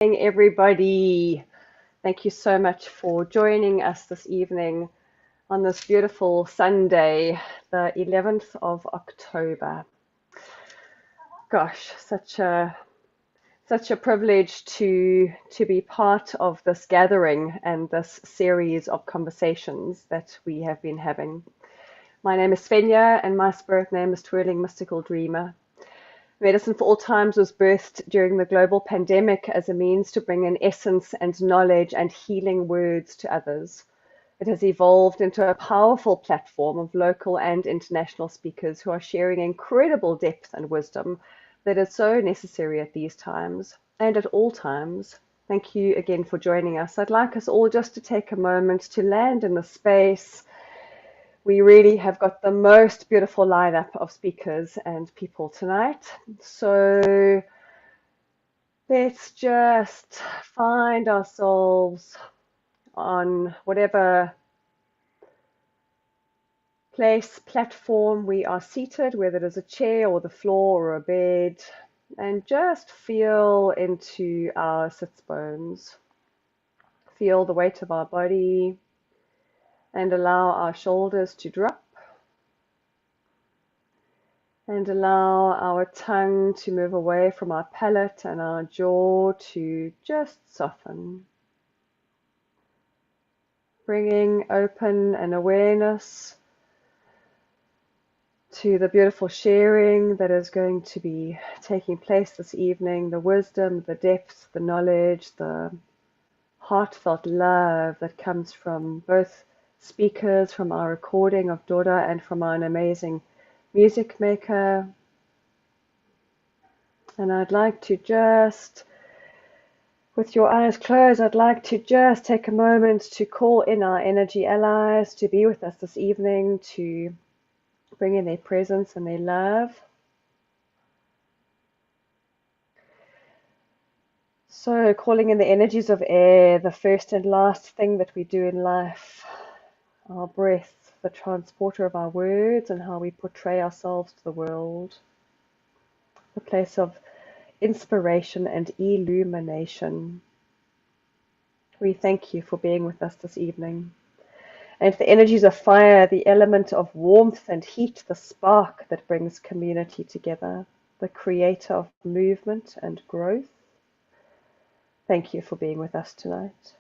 Everybody. Thank you so much for joining us this evening on this beautiful Sunday, the 11th of October. Gosh, such a privilege to be part of this gathering and this series of conversations that we have been having. My name is Svenja and my spirit name is Twirling Mystical Dreamer. Medicine for All Times was birthed during the global pandemic as a means to bring in essence and knowledge and healing words to others. It has evolved into a powerful platform of local and international speakers who are sharing incredible depth and wisdom that is so necessary at these times and at all times. Thank you again for joining us. I'd like us all just to take a moment to land in the space. We really have got the most beautiful lineup of speakers and people tonight. So let's just find ourselves on whatever place, platform we are seated, whether it is a chair or the floor or a bed, and just feel into our sits bones. Feel the weight of our body and allow our shoulders to drop. And allow our tongue to move away from our palate and our jaw to just soften. Bringing open and awareness to the beautiful sharing that is going to be taking place this evening, the wisdom, the depth, the knowledge, the heartfelt love that comes from both speakers, from our recording of Doda and from our amazing music maker. And I'd like to just, with your eyes closed, I'd like to just take a moment to call in our energy allies to be with us this evening, to bring in their presence and their love. So calling in the energies of air, the first and last thing that we do in life, our breath, the transporter of our words and how we portray ourselves to the world, the place of inspiration and illumination. We thank you for being with us this evening. And the energies of fire, the element of warmth and heat, the spark that brings community together, the creator of movement and growth. Thank you for being with us tonight.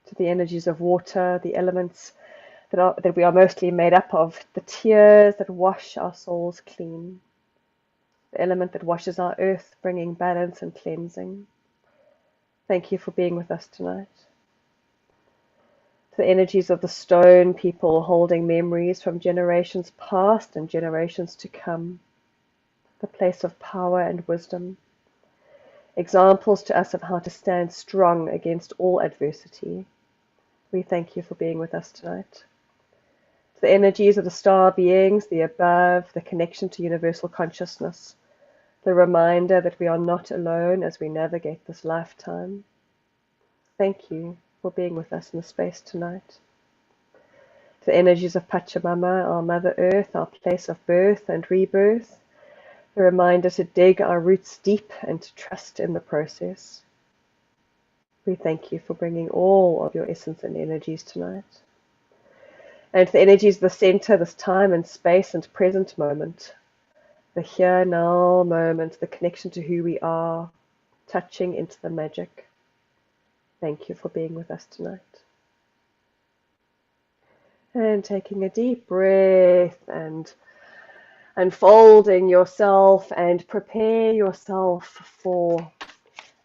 To the energies of water, the elements that we are mostly made up of, the tears that wash our souls clean, the element that washes our earth, bringing balance and cleansing. Thank you for being with us tonight. To the energies of the stone people holding memories from generations past and generations to come, the place of power and wisdom, examples to us of how to stand strong against all adversity. We thank you for being with us tonight. The energies of the star beings, the above, the connection to universal consciousness, the reminder that we are not alone as we navigate this lifetime. Thank you for being with us in the space tonight. The energies of Pachamama, our Mother Earth, our place of birth and rebirth, the reminder to dig our roots deep and to trust in the process. We thank you for bringing all of your essence and energies tonight. And the energies of the center, this time and space and present moment, the here now moment, the connection to who we are, touching into the magic. Thank you for being with us tonight. And taking a deep breath and unfolding yourself and prepare yourself for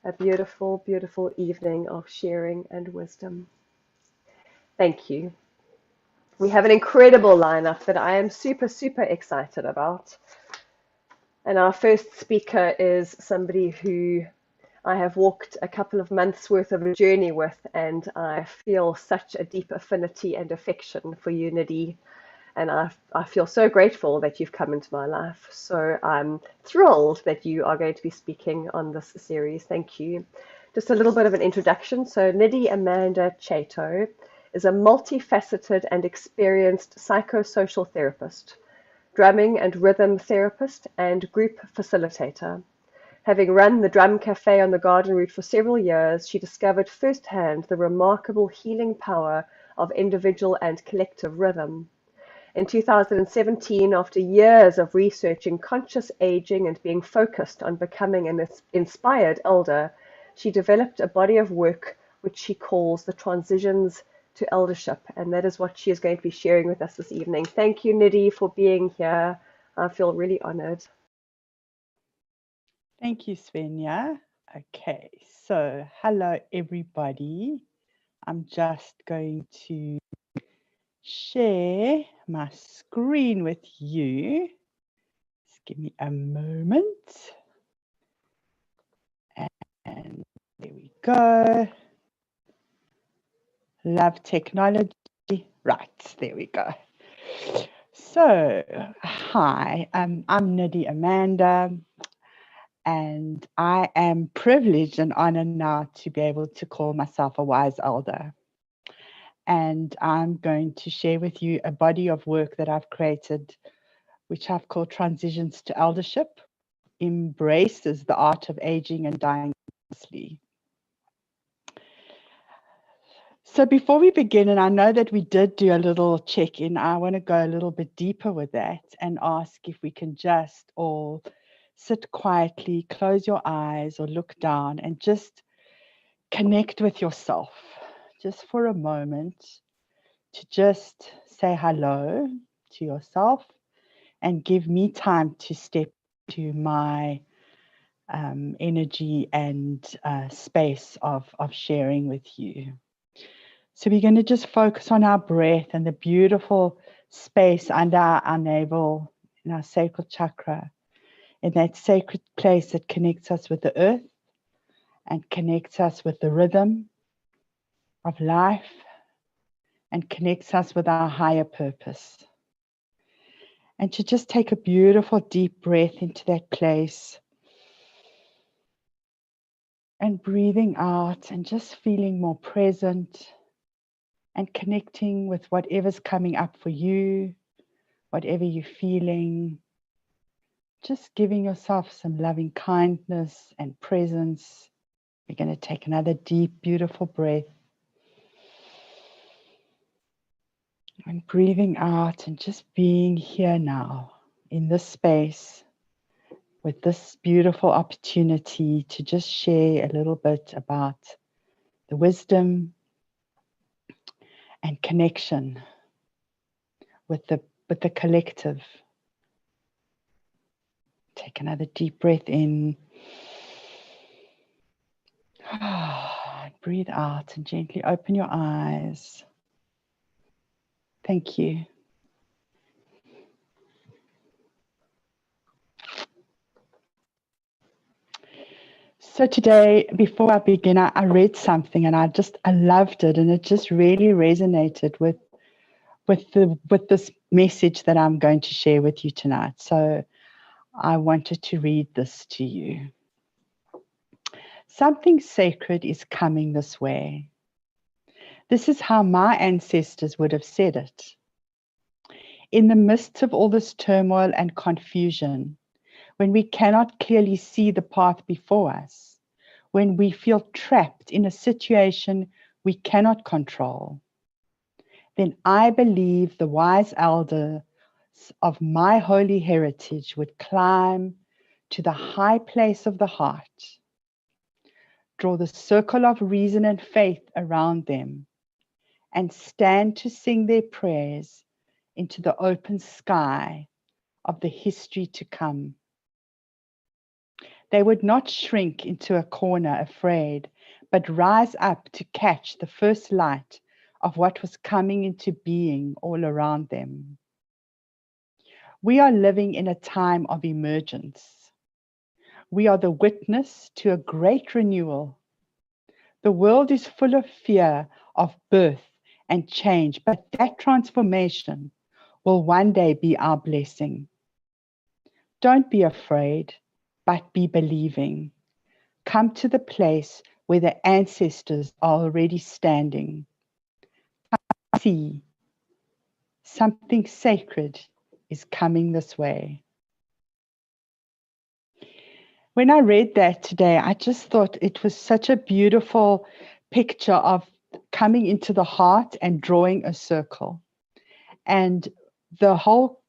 a beautiful, beautiful evening of sharing and wisdom. Thank you. We have an incredible lineup that I am super, super excited about. And our first speaker is somebody who I have walked a couple of months worth of a journey with, and I feel such a deep affinity and affection for you, Nidhi. And I feel so grateful that you've come into my life. So I'm thrilled that you are going to be speaking on this series. Thank you. Just a little bit of an introduction. So Nidhi Amanda Chato is a multifaceted and experienced psychosocial therapist, drumming and rhythm therapist, and group facilitator. Having run the Drum Cafe on the Garden Route for several years, she discovered firsthand the remarkable healing power of individual and collective rhythm. In 2017, after years of researching conscious aging and being focused on becoming an inspired elder, she developed a body of work which she calls the Transitions to Eldership, and that is what she is going to be sharing with us this evening. Thank you, Nidhi, for being here. I feel really honored. Thank you, Svenja. Okay, so hello, everybody. I'm just going to share my screen with you. Just give me a moment. And there we go. Love technology. Right, there we go. So, hi, I'm Nidhi Amanda, and I am privileged and honored now to be able to call myself a wise elder. And I'm going to share with you a body of work that I've created, which I've called Transitions to Eldership, embraces the art of aging and dying gracefully. So before we begin, and I know that we did do a little check-in, I want to go a little bit deeper with that and ask if we can just all sit quietly, close your eyes or look down and just connect with yourself just for a moment, to just say hello to yourself and give me time to step to my energy and space of sharing with you. So we're going to just focus on our breath and the beautiful space under our navel in our sacral chakra, in that sacred place that connects us with the earth and connects us with the rhythm of life and connects us with our higher purpose. And to just take a beautiful deep breath into that place and breathing out and just feeling more present and connecting with whatever's coming up for you, whatever you're feeling. Just giving yourself some loving kindness and presence. We're going to take another deep, beautiful breath. And breathing out and just being here now in this space with this beautiful opportunity to just share a little bit about the wisdom and connection with the collective. Take another deep breath in. Breathe out and gently open your eyes. Thank you. So today, before I begin, I read something and I loved it, and it just really resonated with this message that I'm going to share with you tonight. So I wanted to read this to you. Something sacred is coming this way. This is how my ancestors would have said it. In the midst of all this turmoil and confusion, when we cannot clearly see the path before us, when we feel trapped in a situation we cannot control, then I believe the wise elders of my holy heritage would climb to the high place of the heart, draw the circle of reason and faith around them, and stand to sing their prayers into the open sky of the history to come. They would not shrink into a corner afraid, but rise up to catch the first light of what was coming into being all around them. We are living in a time of emergence. We are the witness to a great renewal. The world is full of fear of birth and change, but that transformation will one day be our blessing. Don't be afraid, but be believing. Come to the place where the ancestors are already standing. See, something sacred is coming this way. when I read that today, I just thought it was such a beautiful picture of coming into the heart and drawing a circle. And the whole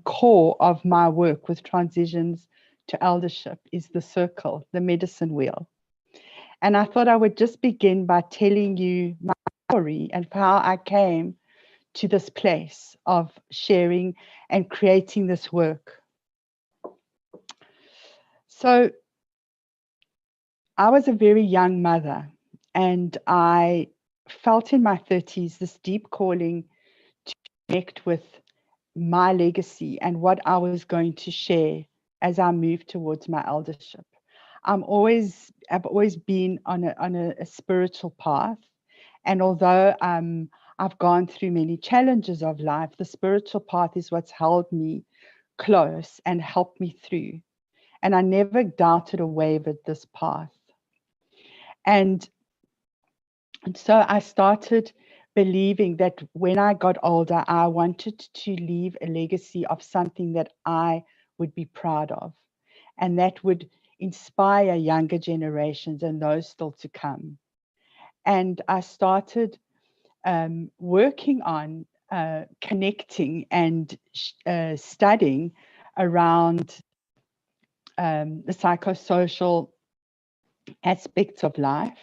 core of my work with Transitions to Eldership is the circle, the medicine wheel. And I thought I would just begin by telling you my story and how I came to this place of sharing and creating this work. So I was a very young mother, and I felt in my 30s this deep calling to connect with my legacy and what I was going to share as I moved towards my eldership. I've always been on a spiritual path, and although I've gone through many challenges of life, the spiritual path is what's held me close and helped me through. And I never doubted or wavered this path. And so I started believing that when I got older, I wanted to leave a legacy of something that I would be proud of, and that would inspire younger generations and those still to come. And I started working on connecting and studying around the psychosocial aspects of life,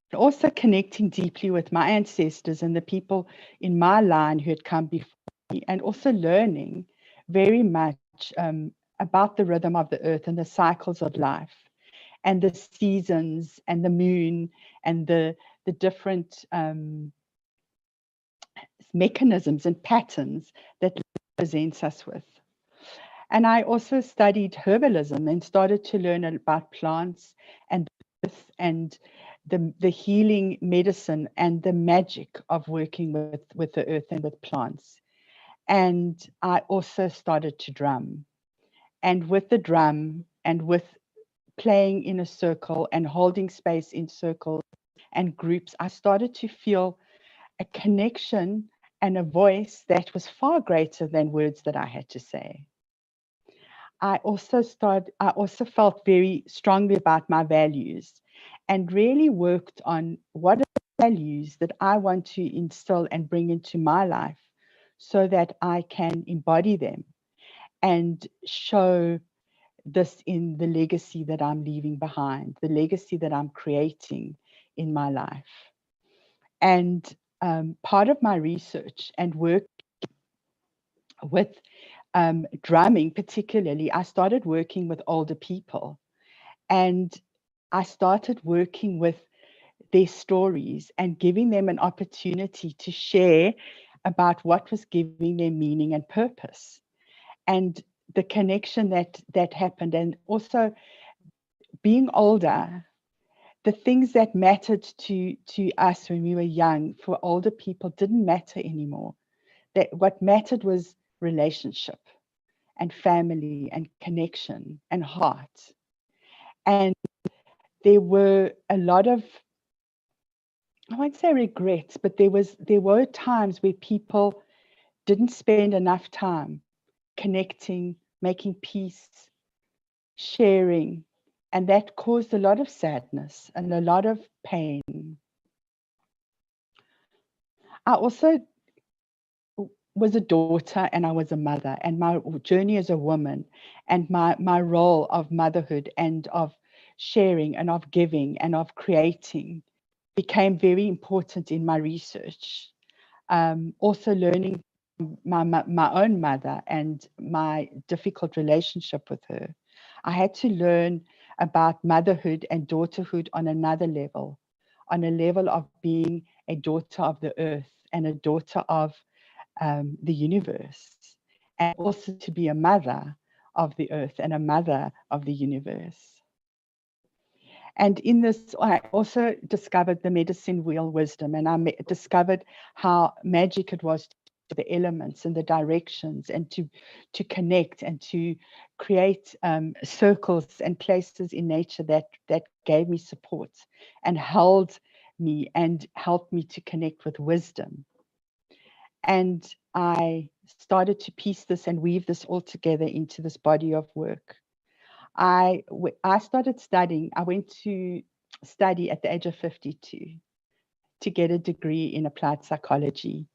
and also connecting deeply with my ancestors and the people in my line who had come before me, and also learning very much about the rhythm of the earth and the cycles of life and the seasons and the moon and the different mechanisms and patterns that presents us with. And I also studied herbalism and started to learn about plants and earth and the healing medicine and the magic of working with the earth and with plants. And I also started to drum. And with the drum and with playing in a circle and holding space in circles and groups, I started to feel a connection and a voice that was far greater than words that I had to say. I also felt very strongly about my values and really worked on what are the values that I want to instill and bring into my life so that I can embody them and show this in the legacy that I'm leaving behind, the legacy that I'm creating in my life. And part of my research and work with drumming particularly, I started working with older people, and I started working with their stories and giving them an opportunity to share about what was giving them meaning and purpose, and the connection that happened. And also being older, the things that mattered to us when we were young for older people didn't matter anymore. That what mattered was relationship and family and connection and heart. And there were a lot of, I won't say regrets, but there were times where people didn't spend enough time connecting, making peace, sharing, and that caused a lot of sadness and a lot of pain. I also was a daughter and I was a mother, and my journey as a woman and my role of motherhood and of sharing and of giving and of creating became very important in my research. Also learning my own mother and my difficult relationship with her. I had to learn about motherhood and daughterhood on another level, on a level of being a daughter of the earth and a daughter of the universe, and also to be a mother of the earth and a mother of the universe. And in this, I also discovered the medicine wheel wisdom, and I discovered how magic it was to the elements and the directions, and to connect and to create circles and places in nature that gave me support and held me and helped me to connect with wisdom. And I started to piece this and weave this all together into this body of work. I started studying. I went to study at the age of 52 to get a degree in applied psychology.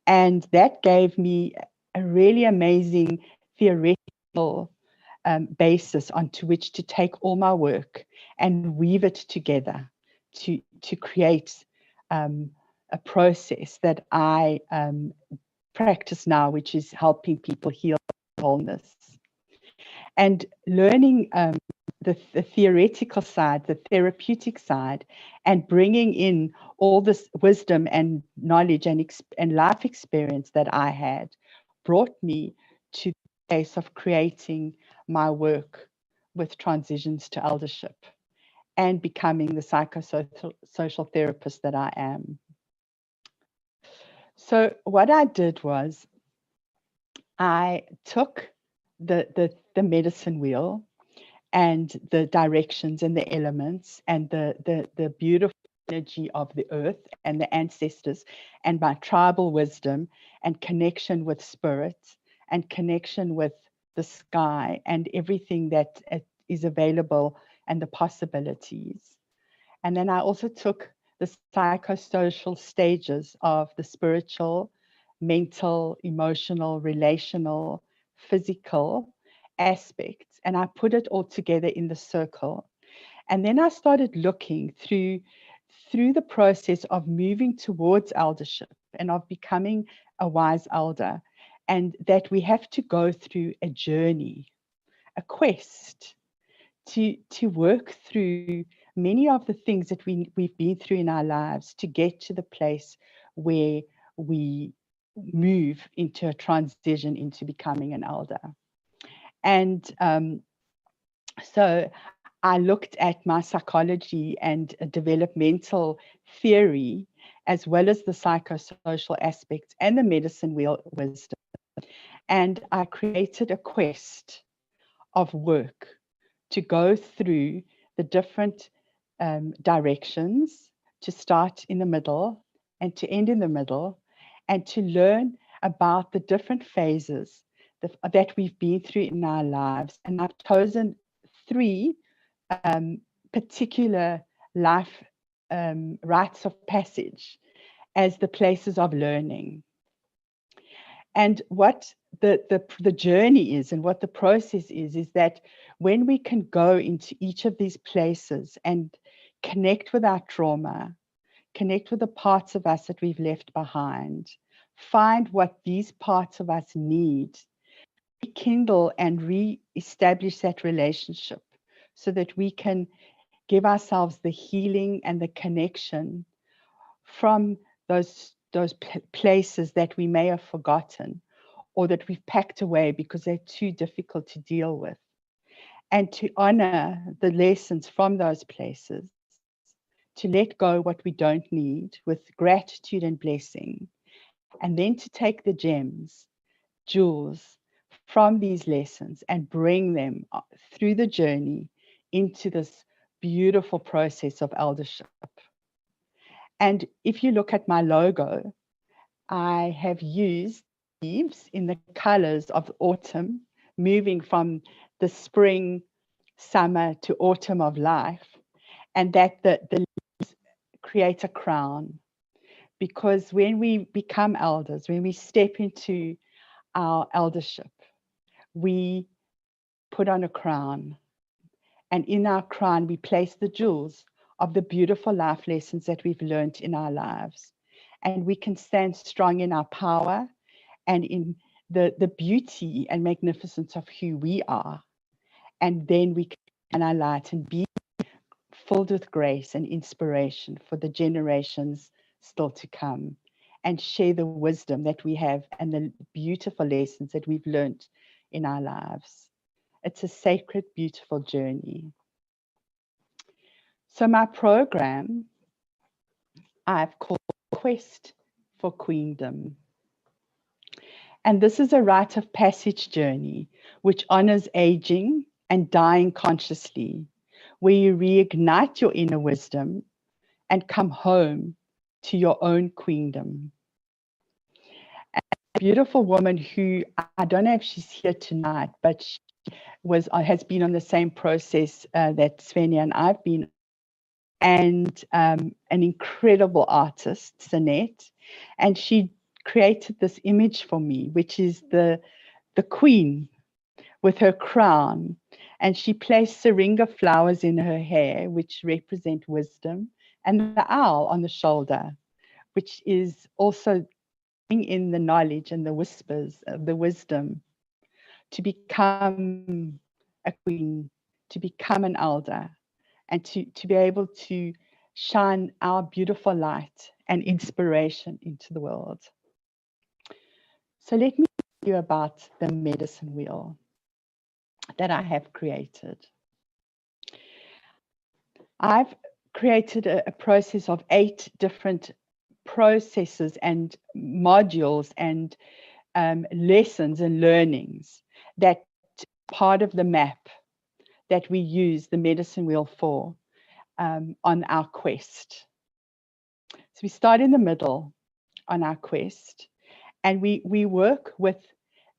And that gave me a really amazing theoretical basis onto which to take all my work and weave it together to create a process that I practice now, which is helping people heal wholeness. And learning the theoretical side, the therapeutic side, and bringing in all this wisdom and knowledge and life experience that I had brought me to the place of creating my work with Transitions to Eldership and becoming the psychosocial therapist that I am. So what I did was I took the medicine wheel and the directions and the elements and the beautiful energy of the earth and the ancestors and my tribal wisdom and connection with spirit and connection with the sky and everything that is available and the possibilities. And then I also took the psychosocial stages of the spiritual, mental, emotional, relational, physical aspects, and I put it all together in the circle. And then I started looking through the process of moving towards eldership and of becoming a wise elder, and that we have to go through a journey, a quest to work through many of the things that we've been through in our lives to get to the place where we move into a transition into becoming an elder. And so I looked at my psychology and developmental theory, as well as the psychosocial aspects and the medicine wheel wisdom. And I created a quest of work to go through the different directions, to start in the middle and to end in the middle, and to learn about the different phases that we've been through in our lives. And I've chosen 3 particular life rites of passage as the places of learning. And what the journey is and what the process is that when we can go into each of these places and connect with our trauma, connect with the parts of us that we've left behind, find what these parts of us need, rekindle and re-establish that relationship so that we can give ourselves the healing and the connection from those places that we may have forgotten or that we've packed away because they're too difficult to deal with, and to honor the lessons from those places, to let go what we don't need with gratitude and blessing, and then to take the gems, jewels from these lessons and bring them through the journey into this beautiful process of eldership. And if you look at my logo, I have used leaves in the colors of autumn, moving from the spring, summer to autumn of life, and that the leaves create a crown. Because when we become elders, when we step into our eldership, we put on a crown. And in our crown, we place the jewels of the beautiful life lessons that we've learned in our lives. And we can stand strong in our power and in the beauty and magnificence of who we are. And then we can shine our light and be filled with grace and inspiration for the generations still to come, and share the wisdom that we have and the beautiful lessons that we've learned in our lives. It's a sacred, beautiful journey. So my program, I've called Quest for Queendom. And this is a rite of passage journey which honors aging and dying consciously, where you reignite your inner wisdom and come home to your own queendom. And a beautiful woman who, I don't know if she's here tonight, but has been on the same process that Svenja and I've been, and an incredible artist, Sinette, and she created this image for me, which is the queen with her crown, and she placed syringa flowers in her hair, which represent wisdom, and the owl on the shoulder, which is also in the knowledge and the whispers of the wisdom to become a queen, to become an elder, and to be able to shine our beautiful light and inspiration into the world. So let me tell you about the medicine wheel that I have created. I've created a process of 8 different processes and modules and lessons and learnings that part of the map that we use the medicine wheel for on our quest. So we start in the middle on our quest, and we work with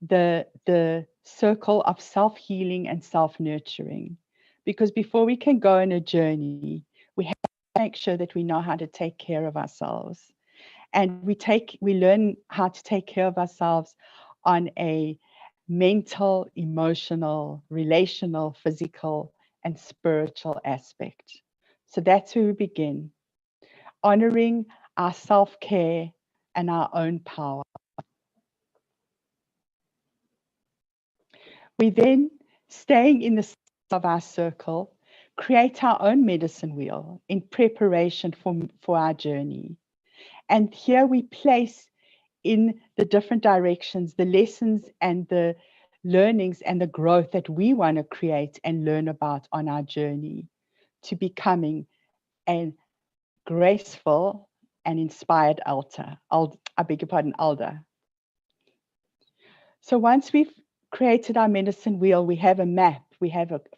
the circle of self-healing and self-nurturing, because before we can go on a journey, we have to make sure that we know how to take care of ourselves. And we learn how to take care of ourselves on a mental, emotional, relational, physical, and spiritual aspect. So that's where we begin, honoring our self-care and our own power. We then, staying in the center of our circle, create our own medicine wheel in preparation for our journey. And here we place in the different directions, the lessons and the learnings and the growth that we want to create and learn about on our journey to becoming a graceful and inspired elder. So once we've created our medicine wheel, we have a map,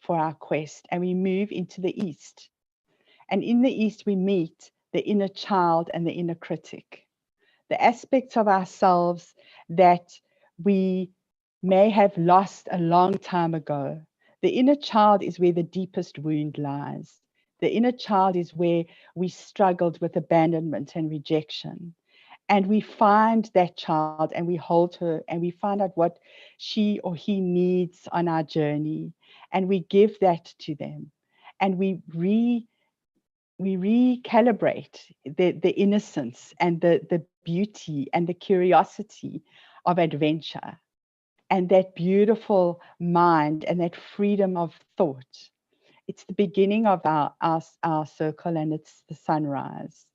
for our quest, and we move into the east. And in the east, we meet the inner child and the inner critic, the aspects of ourselves that we may have lost a long time ago. The inner child is where the deepest wound lies. The inner child is where we struggled with abandonment and rejection. And we find that child and we hold her and we find out what she or he needs on our journey. And we give that to them. And we recalibrate the innocence and the beauty and the curiosity of adventure and that beautiful mind and that freedom of thought. It's the beginning of our circle, and it's the sunrise.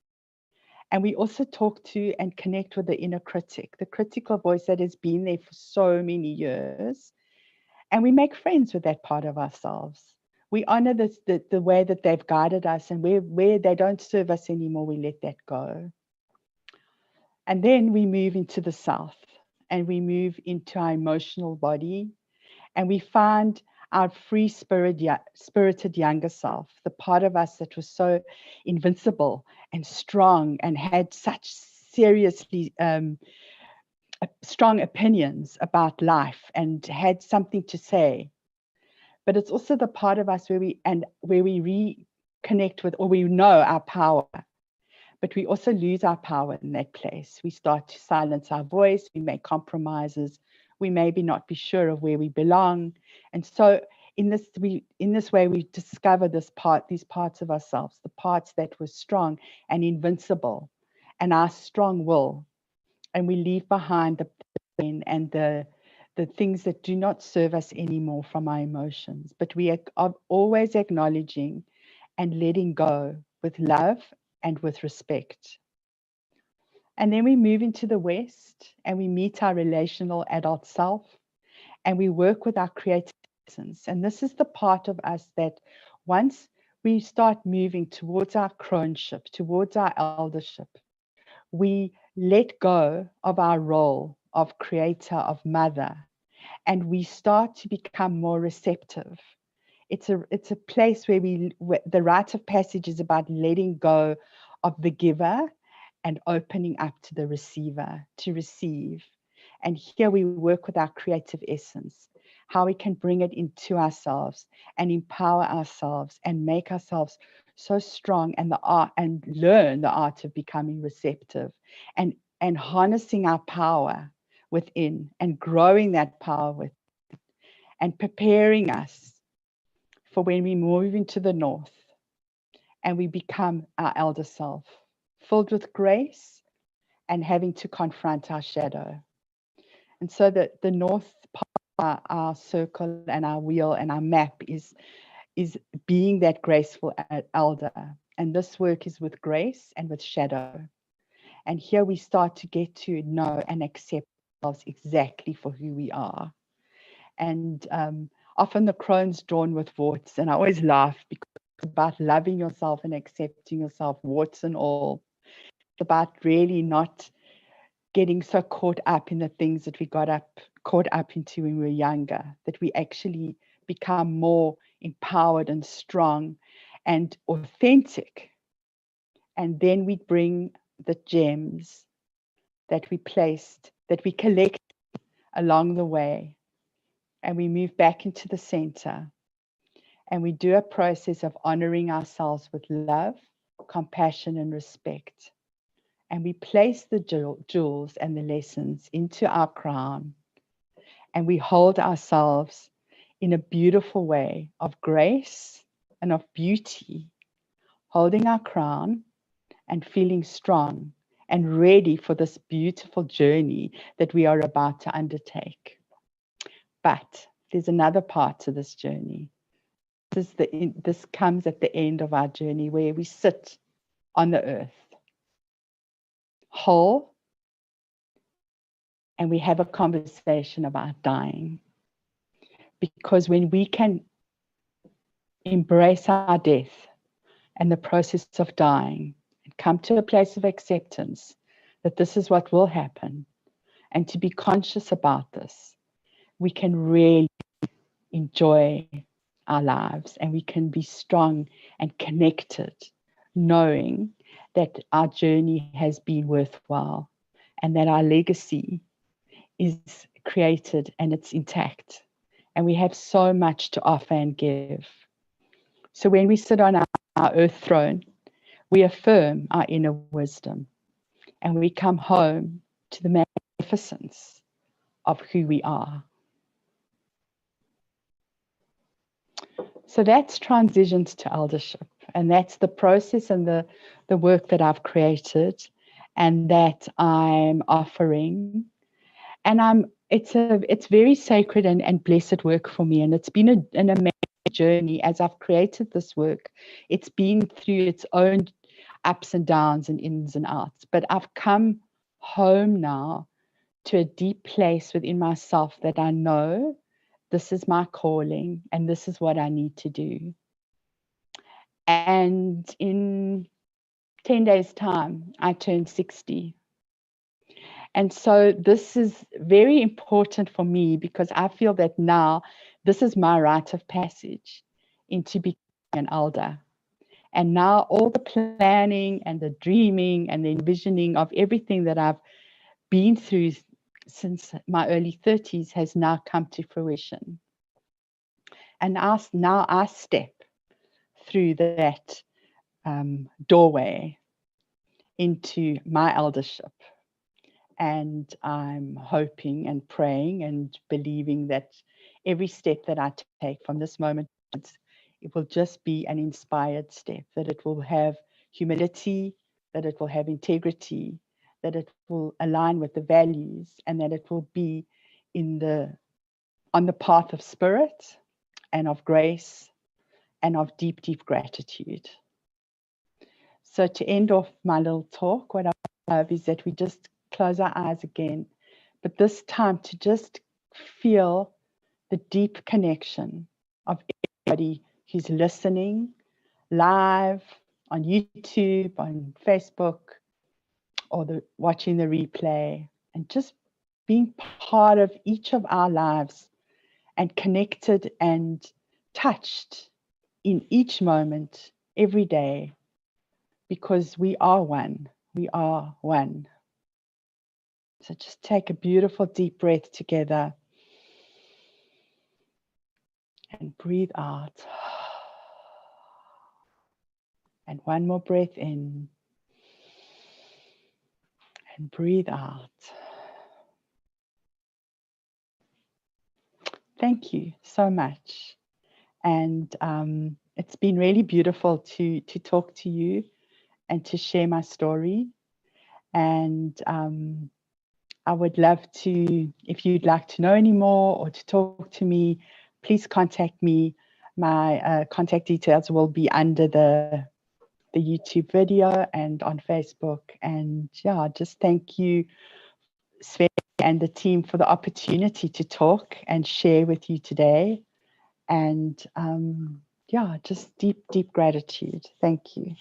And we also talk to and connect with the inner critic, the critical voice that has been there for so many years. And we make friends with that part of ourselves. We honor the way that they've guided us, and where they don't serve us anymore, we let that go. And then we move into the south, and we move into our emotional body, and we find our free spirited younger self, the part of us that was so invincible and strong and had such seriously strong opinions about life and had something to say. But it's also the part of us where we reconnect with, or we know our power, but we also lose our power in that place. We start to silence our voice, we make compromises, we maybe not be sure of where we belong. And so in this way, we discover these parts of ourselves, the parts that were strong and invincible, and our strong will. And we leave behind the pain and the things that do not serve us anymore from our emotions. But we are always acknowledging and letting go with love and with respect. And then we move into the West and we meet our relational adult self, and we work with our creative essence. And this is the part of us that once we start moving towards our croneship, towards our eldership, we let go of our role of creator, of mother, and we start to become more receptive. It's a place where the rite of passage is about letting go of the giver and opening up to the receiver, to receive. And here we work with our creative essence, how we can bring it into ourselves and empower ourselves and make ourselves so strong, and the art, and learn the art of becoming receptive and harnessing our power within and growing that power with, and preparing us for when we move into the north and we become our elder self, filled with grace and having to confront our shadow. And so that the north part, our circle and our wheel and our map is being that graceful elder. And this work is with grace and with shadow. And here we start to get to know and accept ourselves exactly for who we are. And often the crone's drawn with warts. And I always laugh because it's about loving yourself and accepting yourself, warts and all. It's about really not getting so caught up in the things that we caught up into when we were younger, that we actually become more empowered and strong and authentic. And then we bring the gems that we placed, that we collect along the way, and we move back into the center. And we do a process of honoring ourselves with love, compassion, and respect. And we place the jewels and the lessons into our crown. And we hold ourselves in a beautiful way of grace and of beauty, holding our crown and feeling strong and ready for this beautiful journey that we are about to undertake. But there's another part to this journey. This comes at the end of our journey, where we sit on the earth, whole, and we have a conversation about dying. Because when we can embrace our death and the process of dying and come to a place of acceptance that this is what will happen, and to be conscious about this, we can really enjoy our lives, and we can be strong and connected, knowing that our journey has been worthwhile and that our legacy is created and it's intact. And we have so much to offer and give. So when we sit on our earth throne, we affirm our inner wisdom and we come home to the magnificence of who we are. So that's Transitions to Eldership. And that's the process and the work that I've created and that I'm offering. And it's very sacred and blessed work for me. And it's been an amazing journey as I've created this work. It's been through its own ups and downs and ins and outs. But I've come home now to a deep place within myself that I know this is my calling and this is what I need to do. And in 10 days' time, I turned 60. And so this is very important for me because I feel that now this is my rite of passage into becoming an elder. And now all the planning and the dreaming and the envisioning of everything that I've been through since my early 30s has now come to fruition. And now I step through that doorway into my eldership. And I'm hoping and praying and believing that every step that I take from this moment, it will just be an inspired step, that it will have humility, that it will have integrity, that it will align with the values, and that it will be on the path of spirit and of grace and of deep, deep gratitude. So to end off my little talk, what I love is that we just close our eyes again, but this time to just feel the deep connection of everybody who's listening live on YouTube, on Facebook, or watching the replay, and just being part of each of our lives and connected and touched in each moment, every day, because we are one. We are one. So just take a beautiful deep breath together and breathe out. And one more breath in and breathe out. Thank you so much. And it's been really beautiful to talk to you and to share my story. And I would love to, if you'd like to know any more or to talk to me, please contact me. My contact details will be under the YouTube video and on Facebook. And yeah, just thank you, Sven and the team, for the opportunity to talk and share with you today. And yeah, just deep, deep gratitude. Thank you.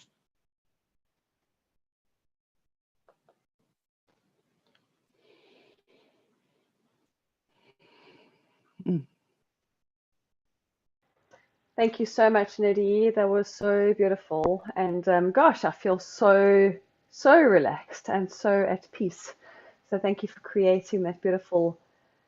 Thank you so much, Nidhi. That was so beautiful. And gosh, I feel so, so relaxed and so at peace. So thank you for creating that beautiful,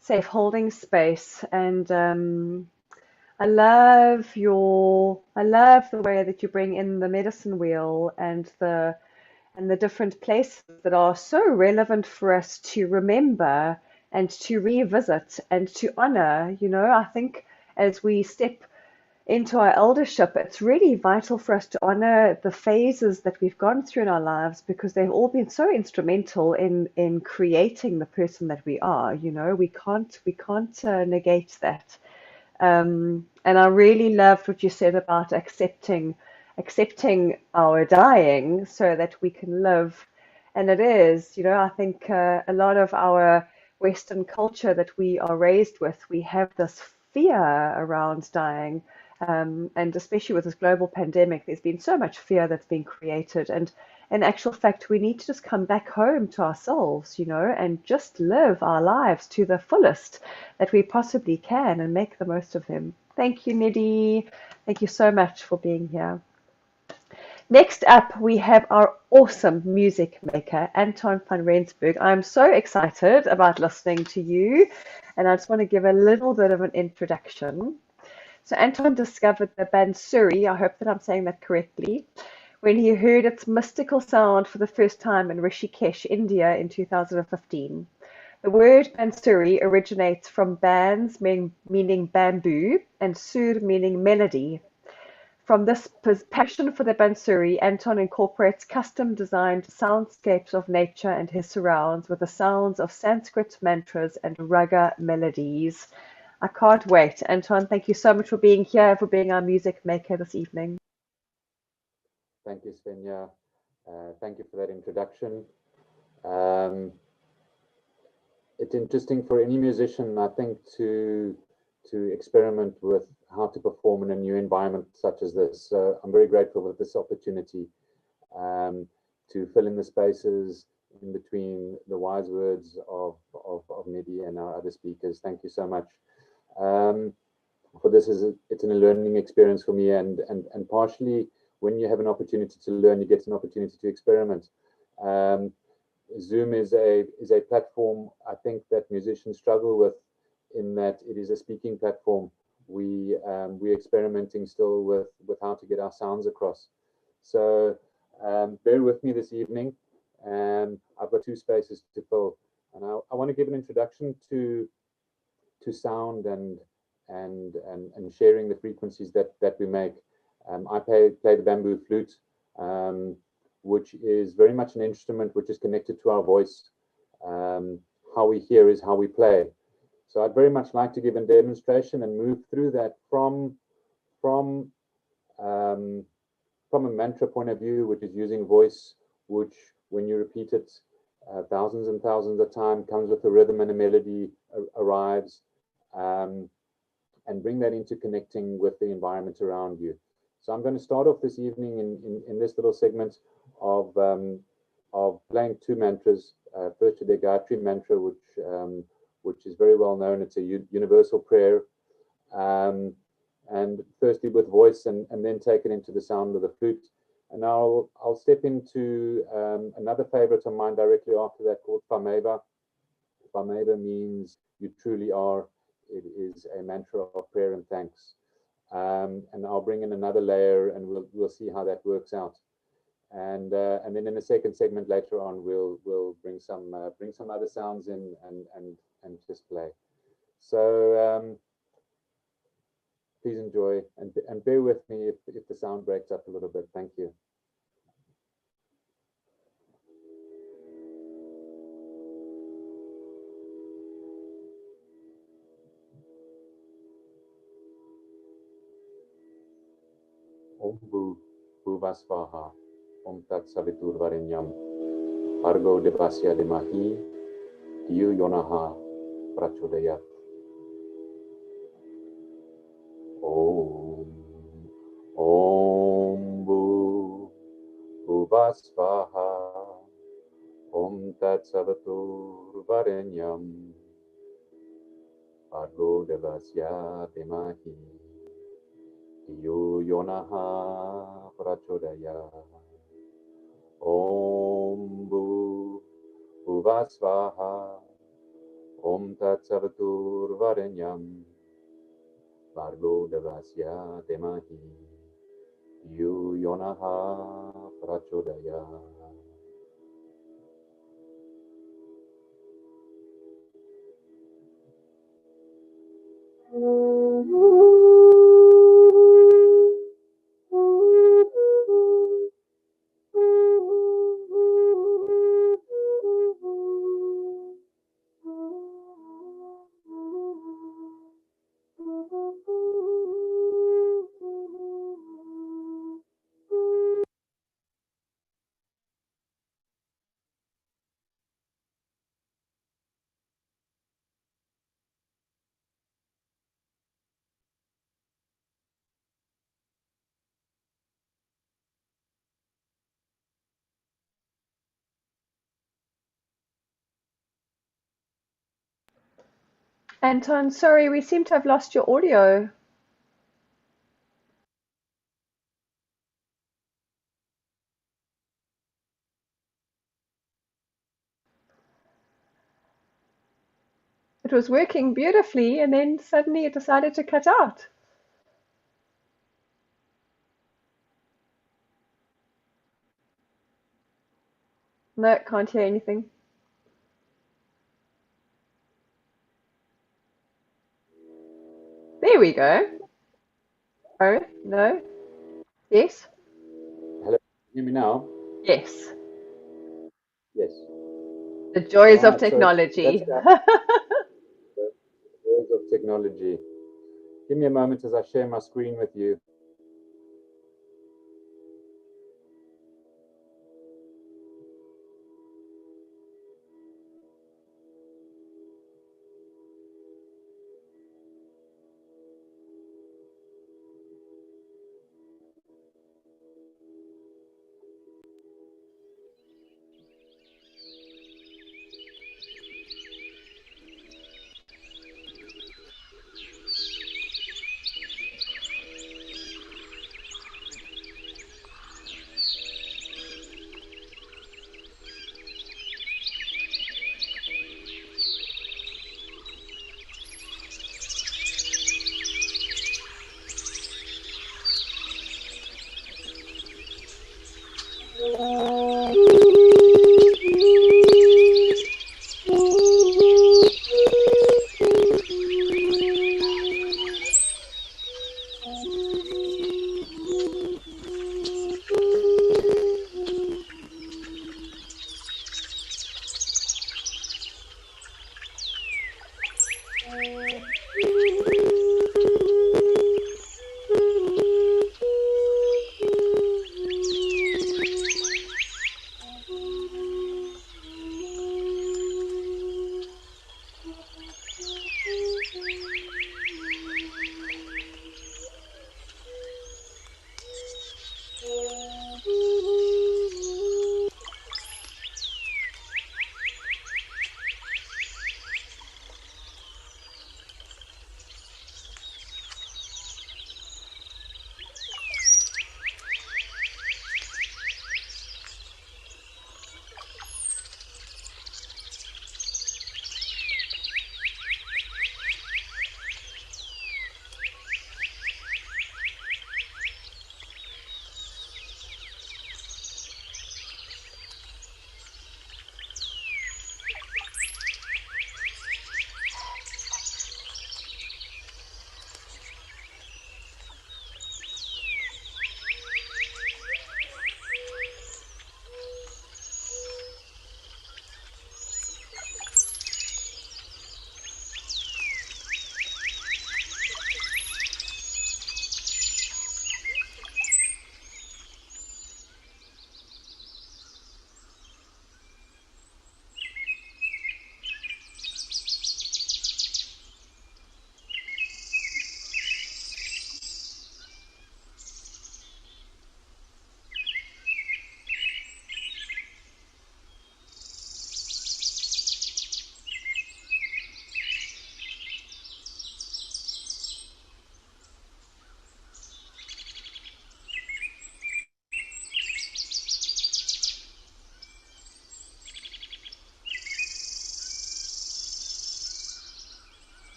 safe holding space. And I love the way that you bring in the medicine wheel and the different places that are so relevant for us to remember and to revisit and to honor. You know, I think as we step into our eldership, it's really vital for us to honor the phases that we've gone through in our lives, because they've all been so instrumental in creating the person that we are. You know, we can't negate that. And I really loved what you said about accepting our dying so that we can live. And it is, you know, I think a lot of our Western culture that we are raised with, we have this fear around dying. And especially with this global pandemic, there's been so much fear that's been created. And in actual fact, we need to just come back home to ourselves, you know, and just live our lives to the fullest that we possibly can and make the most of them. Thank you, Nidhi. Thank you so much for being here. Next up, we have our awesome music maker, Antoine Van Rensburg. I'm so excited about listening to you, and I just want to give a little bit of an introduction. So Anton discovered the Bansuri, I hope that I'm saying that correctly, when he heard its mystical sound for the first time in Rishikesh, India in 2015. The word Bansuri originates from bans meaning bamboo and sur meaning melody. From this passion for the Bansuri, Anton incorporates custom-designed soundscapes of nature and his surrounds with the sounds of Sanskrit mantras and Raga melodies. I can't wait. Anton, thank you so much for being here, for being our music maker this evening. Thank you, Svenja. Thank you for that introduction. It's interesting for any musician, I think, to experiment with how to perform in a new environment such as this. So I'm very grateful for this opportunity to fill in the spaces in between the wise words of Nidhi and our other speakers. Thank you so much. For this, it's a learning experience for me, and partially when you have an opportunity to learn, you get an opportunity to experiment. Zoom is a platform I think that musicians struggle with, in that it is a speaking platform. We're experimenting still with how to get our sounds across. So bear with me this evening. I've got two spaces to fill, and I want to give an introduction to sound and sharing the frequencies that we make. I play the bamboo flute, which is very much an instrument which is connected to our voice. How we hear is how we play. So I'd very much like to give a demonstration and move through that from a mantra point of view, which is using voice, which when you repeat it thousands and thousands of times, comes with a rhythm and a melody arrives, and bring that into connecting with the environment around you. So I'm going to start off this evening in this little segment of playing two mantras. First, the Gayatri Mantra, which is very well known. It's a universal prayer. And firstly with voice, and then take it into the sound of the flute. And I'll step into another favorite of mine directly after that, called Fameva, Pameba means you truly are. It is a mantra of prayer and thanks. And I'll bring in another layer, and we'll see how that works out. And then in the second segment later on, we'll bring some other sounds in and just play. So please enjoy and bear with me if the sound breaks up a little bit. Thank you. Om Bhuvasvaha, Om Tat Saviturvarenyam, Bhargo Devasya Demahi, Yu Yonaha Prachodayat. Om Bhuvasvaha, Om Tat Saviturvarenyam, Bhargo Devasya Demahi, Yu Yonaha Prachodayat. Om Bhuvasvaha, Om Tat Saviturvarenyam, Bhargo Devasya Demahi, Yu Yonaha Prachodayat. Anton, sorry, we seem to have lost your audio. It was working beautifully, and then suddenly it decided to cut out. No, can't hear anything. There we go. Oh, no. Yes? Hello, hear me now? Yes. Yes. The joys of Right, so technology. the words of technology. Give me a moment as I share my screen with you.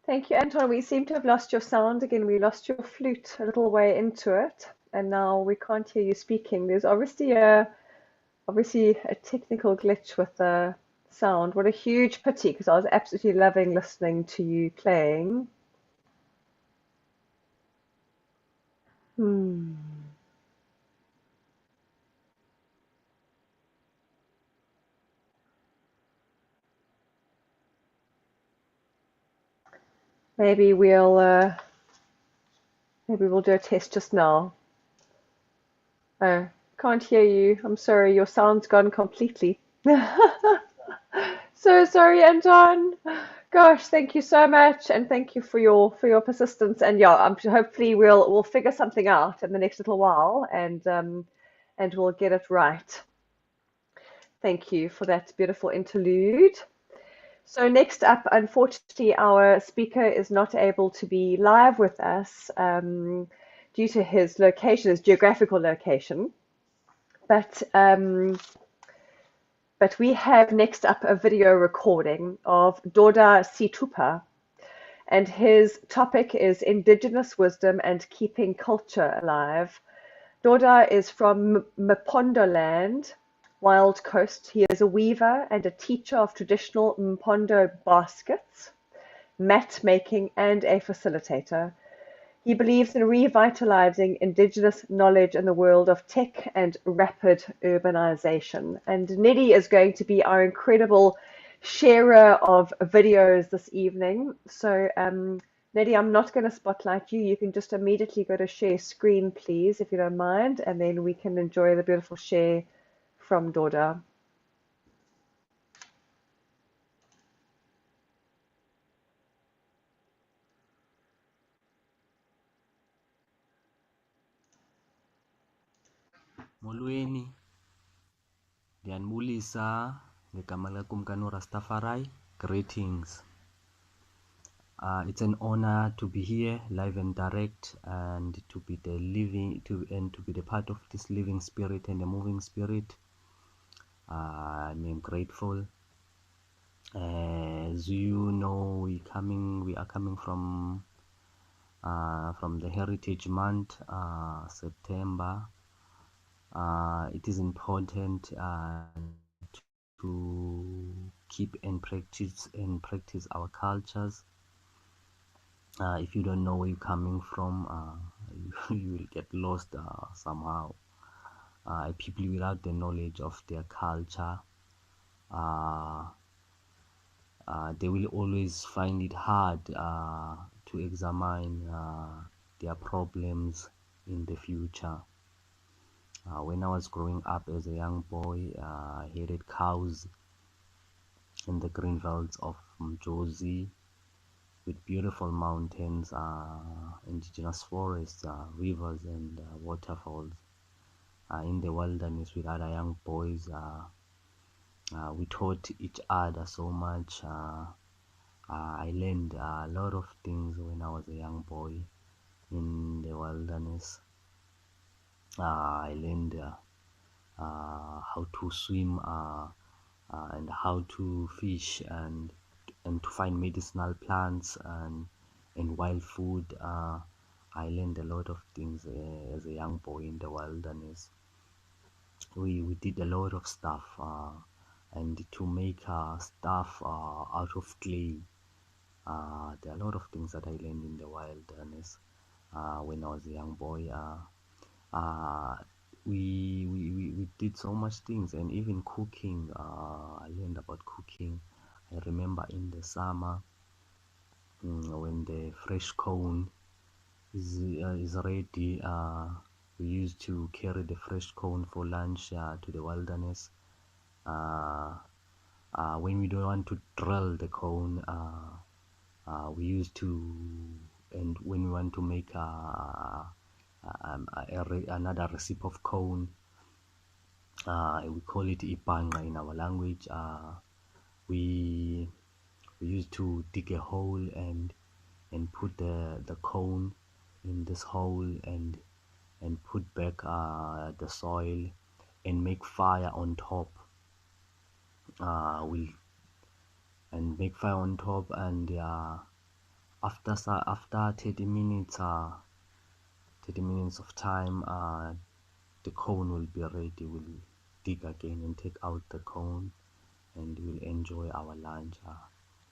Thank you, Anton. We seem to have lost your sound again. We lost your flute a little way into it, and now we can't hear you speaking. There's obviously a technical glitch with the sound. What a huge pity, because I was absolutely loving listening to you playing. Hmm. Maybe we'll do a test just now. Oh, can't hear you. I'm sorry, your sound's gone completely. So sorry, Anton. Gosh, thank you so much, and thank you for your persistence. And yeah, hopefully we'll figure something out in the next little while, and we'll get it right. Thank you for that beautiful interlude. So next up, unfortunately, our speaker is not able to be live with us due to his location, his geographical location. But we have next up a video recording of Doda Situpa, and his topic is Indigenous wisdom and keeping culture alive. Doda is from Mpondo land, Wild Coast. He is a weaver and a teacher of traditional Mpondo baskets, mat making, and a facilitator. He believes in revitalizing Indigenous knowledge in the world of tech and rapid urbanization. And Nidhi is going to be our incredible sharer of videos this evening. So, Nidhi, I'm not going to spotlight you. You can just immediately go to share screen, please, if you don't mind, and then we can enjoy the beautiful share from Doda. Molweni, ndiyanibulisa ngegama likakumkani Rastafari. Greetings. It's an honor to be here live and direct, and to be the part of this living spirit and the moving spirit. I'm grateful. As you know, we are coming from the Heritage Month, September. It is important to keep and practice our cultures. If you don't know where you're coming from, you will get lost somehow. People without the knowledge of their culture, they will always find it hard to examine their problems in the future. When I was growing up as a young boy, I herded cows in the green fields of Jozi, with beautiful mountains, indigenous forests, rivers, and waterfalls. In the wilderness with other young boys, we taught each other so much. I learned a lot of things when I was a young boy in the wilderness. I learned how to swim and how to fish, and to find medicinal plants and wild food. I learned a lot of things as a young boy in the wilderness. We did a lot of stuff, and to make stuff out of clay. There are a lot of things that I learned in the wilderness when I was a young boy. We did so much things, and even cooking. I learned about cooking. I remember in the summer, when the fresh cone is ready, we used to carry the fresh cone for lunch to the wilderness. When we don't want to drill the cone, we used to, and when we want to make another recipe of cone, we call it ipanga in our language. We used to dig a hole and put the cone in this hole, and put back the soil and make fire on top. And make fire on top, and after 30 minutes, 30 minutes of time, the cone will be ready. We'll dig again and take out the cone, and we'll enjoy our lunch.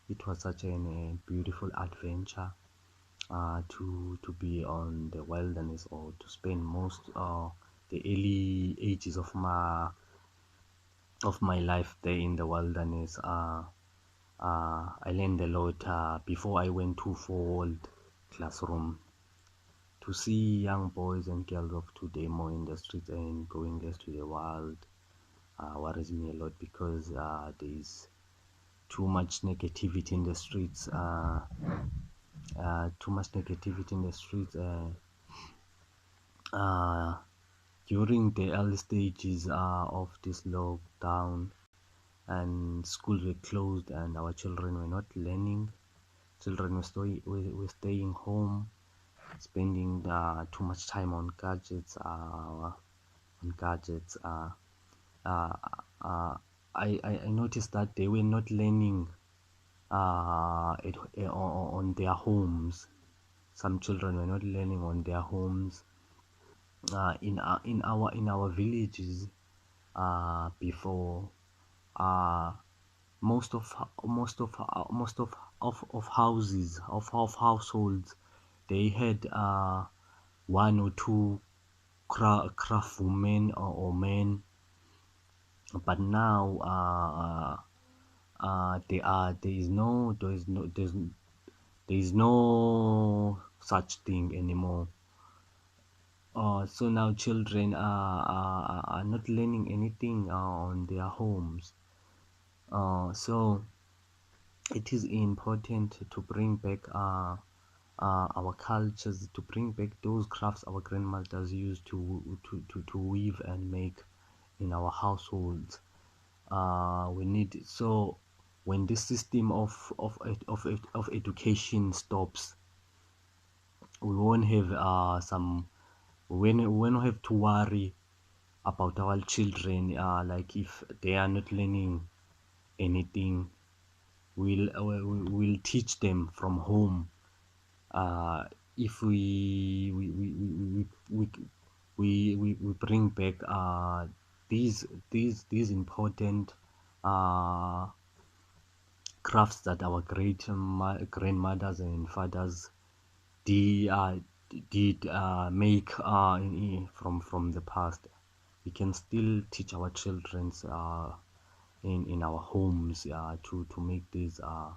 It was such a beautiful adventure, to be on the wilderness, or to spend most the early ages of my life there in the wilderness. I learned a lot before I went to forward classroom. To see young boys and girls of today more in the streets and going less to the wild worries me a lot, because there's too much negativity in the streets. Too much negativity in the streets. During the early stages of this lockdown, and schools were closed, and our children were not learning. Children were staying home, spending too much time on gadgets. Uh, I noticed that they were not learning on their homes. Some children were not learning on their homes. In our villages, before, uh, most of houses of households, they had one or two craft women or men. But now, there is no such thing anymore. So now children are not learning anything on their homes. So it is important to bring back our cultures, to bring back those crafts our grandmothers used to weave and make in our households. We need, so when this system of education stops, we won't have we won't have to worry about our children, like if they are not learning anything. We'll teach them from home. If we bring back these important uh, crafts that our great grandmothers and fathers did make from the past. We can still teach our children in our homes, to make these uh,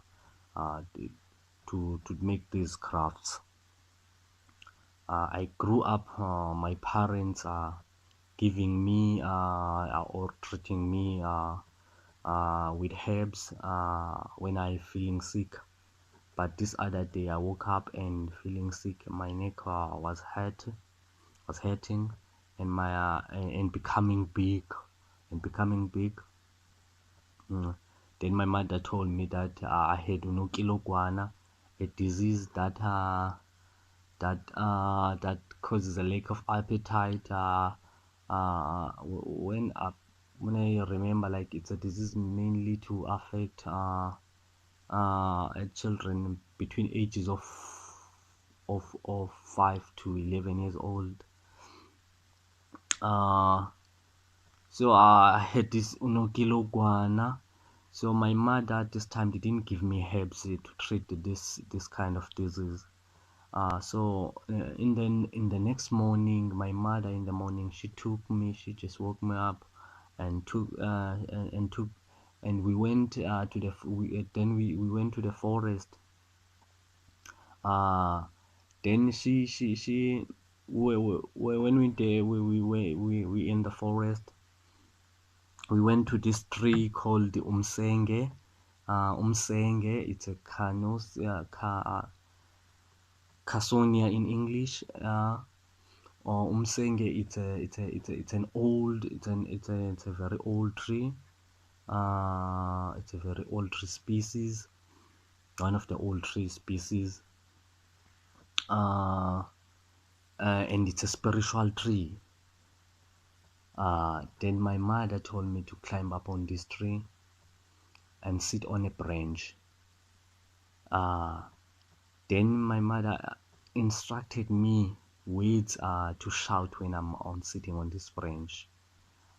to make these crafts. I grew up, my parents giving me or treating me with herbs when I feeling sick. But this other day I woke up and feeling sick. My neck was hurting, and my and becoming big, and becoming big. Then my mother told me that I had unokilogwana, a disease that causes a lack of appetite. When I remember, like, it's a disease mainly to affect children between ages of 5 to 11 years old. So I had this unokilogwana. So my mother at this time didn't give me herbs to treat this kind of disease. So in the next morning, my mother in the morning, she just woke me up and took and we went to the then we went to the forest. Then she when we there we in the forest, we went to this tree called the umsenge. Umsenge, it's a Casonia in English, or umsenge. It's an old, it's a very old tree. It's a very old tree species, one of the old tree species. And it's a spiritual tree. Then my mother told me to climb up on this tree and sit on a branch. Then my mother instructed me words to shout when I'm on sitting on this branch.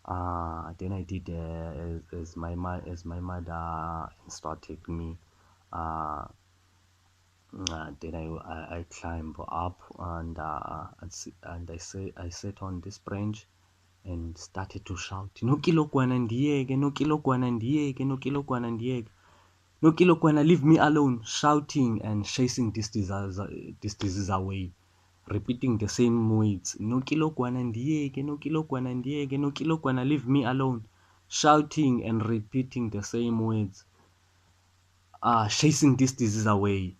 Then I did as my mother instructed me. Uh, then I climb up and I sat on this branch and started to shout, no kilokwana ndieke, no kilokwana ndieke, no kilokwana ndieke, no kilokwana, leave me alone, shouting and chasing this disease away, repeating the same words, no kilokwana ndieke, no kilokwana ndieke, no kilokwana, leave me alone, shouting and repeating the same words, chasing this disease away.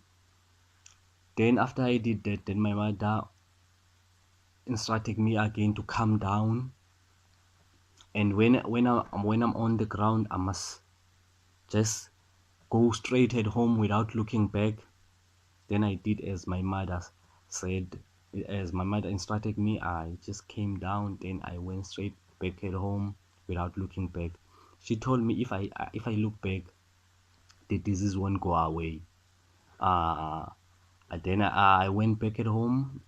Then after I did that, then my mother instructed me again to calm down. And when I'm on the ground, I must just go straight at home without looking back. Then I did as my mother said, as my mother instructed me. I just came down. Then I went straight back at home without looking back. She told me if I look back, the disease won't go away. Then I went back at home.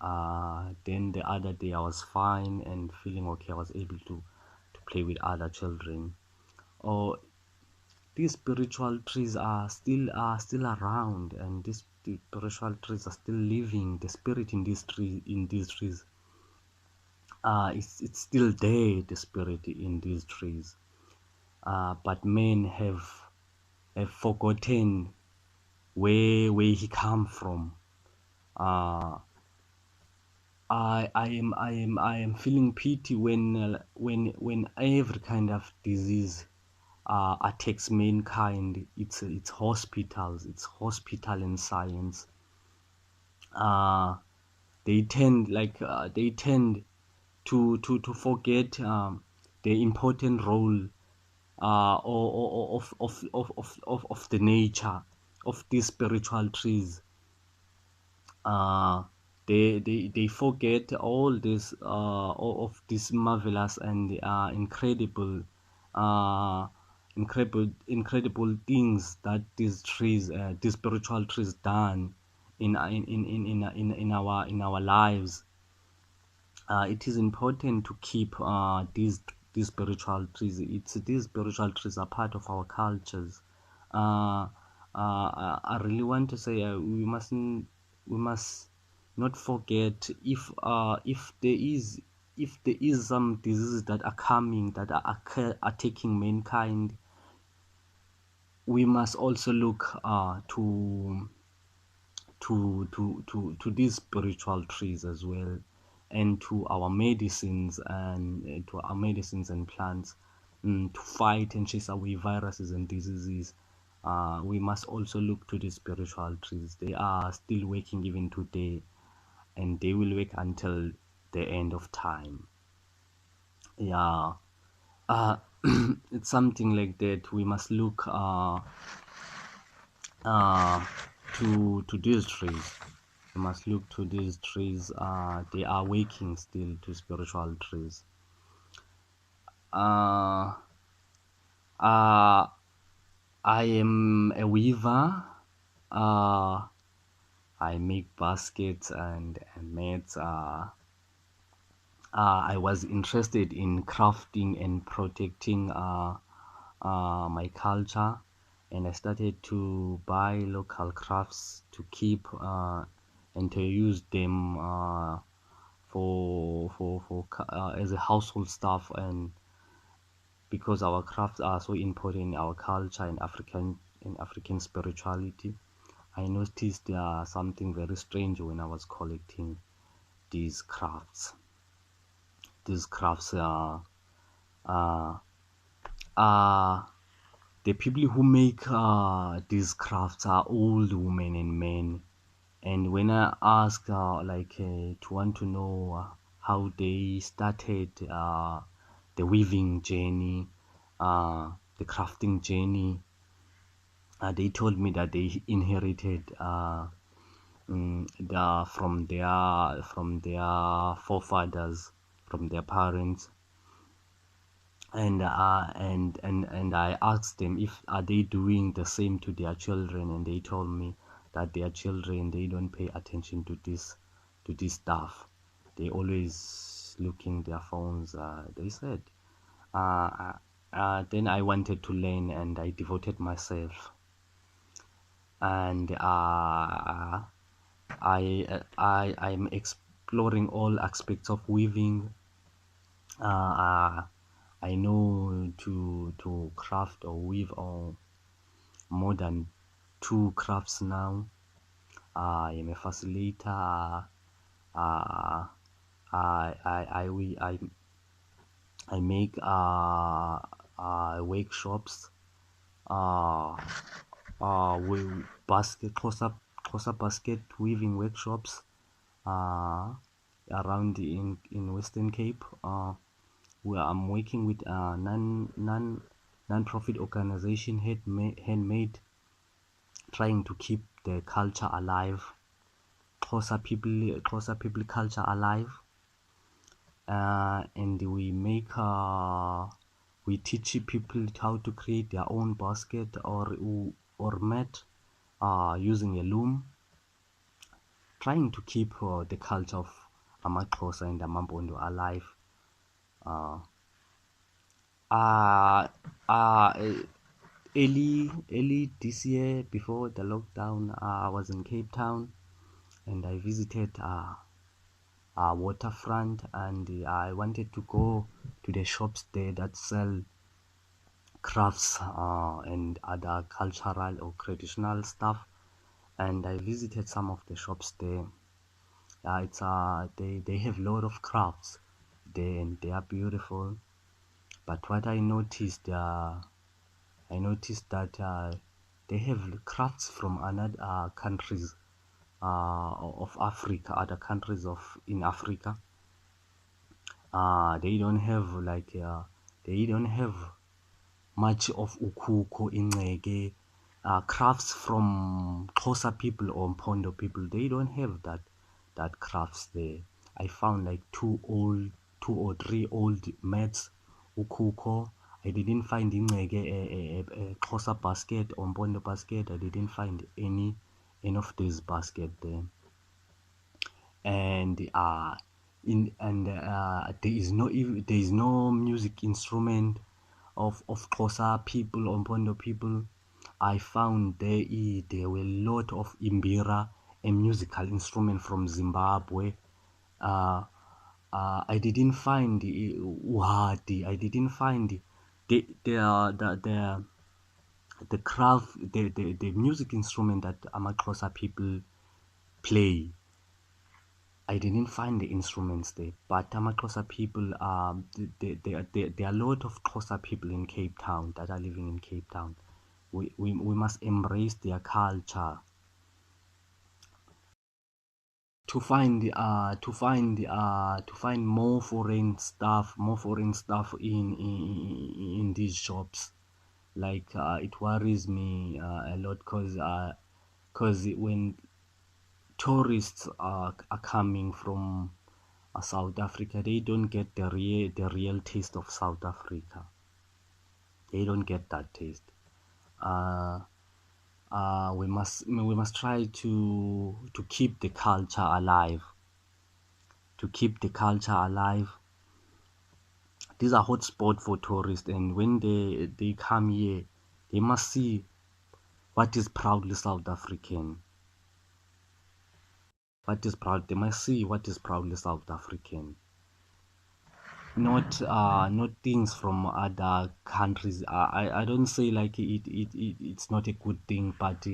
Then the other day I was fine and feeling okay. I was able to play with other children. Oh, these spiritual trees are still around, and these spiritual trees are still living. The spirit in these trees, it's still there. The spirit in these trees, but men have forgotten where he come from. I am feeling pity when every kind of disease attacks mankind. It's hospitals, it's hospital and science. They tend to forget the important role of the nature of these spiritual trees. They forget all this all of these marvelous and incredible things that these trees, these spiritual trees, done in our lives. It is important to keep these spiritual trees. These spiritual trees are part of our cultures. I really want to say we must not forget if there is some diseases that are coming that are attacking mankind. We must also look to these spiritual trees as well, and to our medicines and plants, to fight and chase away viruses and diseases. We must also look to the spiritual trees. They are still working even today, and they will work until the end of time. Yeah. It's something like that. We must look to these trees. We must look to these trees. They are waking still, to spiritual trees. Uh, uh, I am a weaver. I make baskets and mats. I was interested in crafting and protecting my culture, and I started to buy local crafts to keep and to use them as a household stuff. And because our crafts are so important in our culture and African spirituality, I noticed something very strange when I was collecting these crafts. These crafts are the people who make these crafts are old women and men. And when I ask to want to know how they started the weaving journey, the crafting journey, they told me that they inherited from their forefathers, from their parents. And I asked them if are they doing the same to their children, and they told me that their children, they don't pay attention to this stuff. They always looking their phones. They said, then I wanted to learn, and I devoted myself, and I'm exploring all aspects of weaving. I know to craft or weave or more than 2 crafts now. I'm a facilitator. I make workshops. We closer basket weaving workshops. Around in Western Cape. Where I'm working with a non-profit organization, handmade, trying to keep the culture alive, closer people culture alive, and we teach people how to create their own basket or mat using a loom, trying to keep the culture of amaXhosa and amaMpondo alive. Early this year, before the lockdown, I was in Cape Town, and I visited waterfront, and I wanted to go to the shops there that sell crafts and other cultural or traditional stuff, and I visited some of the shops there. It's they have a lot of crafts there, and they are beautiful. But what I noticed that they have crafts from another countries of Africa, other countries in Africa. They don't have much of ukhuko, ingceke, crafts from Xhosa people or Mpondo people. They don't have that crafts there. I found like two or three old mats, ukhuko. I didn't find ingceke, a Xhosa basket or Mpondo basket. I didn't find any of these basket there. And there is no music instrument of Xhosa people or Mpondo people. I found there were a lot of imbira, a musical instrument from Zimbabwe. I didn't find uhadi. I didn't find the craft, the music instrument that amaXhosa people play. I didn't find the instruments there, but amaXhosa people, there are a lot of Xhosa people in Cape Town that are living in Cape Town. We must embrace their culture. To find more foreign stuff, in these shops. Like it worries me a lot, because when tourists are coming from South Africa, they don't get the real taste of South Africa. They don't get that taste. We must try to keep the culture alive. To keep the culture alive. These are hotspot for tourists, and when they come here, they must see what is proudly South African. They must see what is proudly South African. Not things from other countries. I don't say like it's not a good thing, but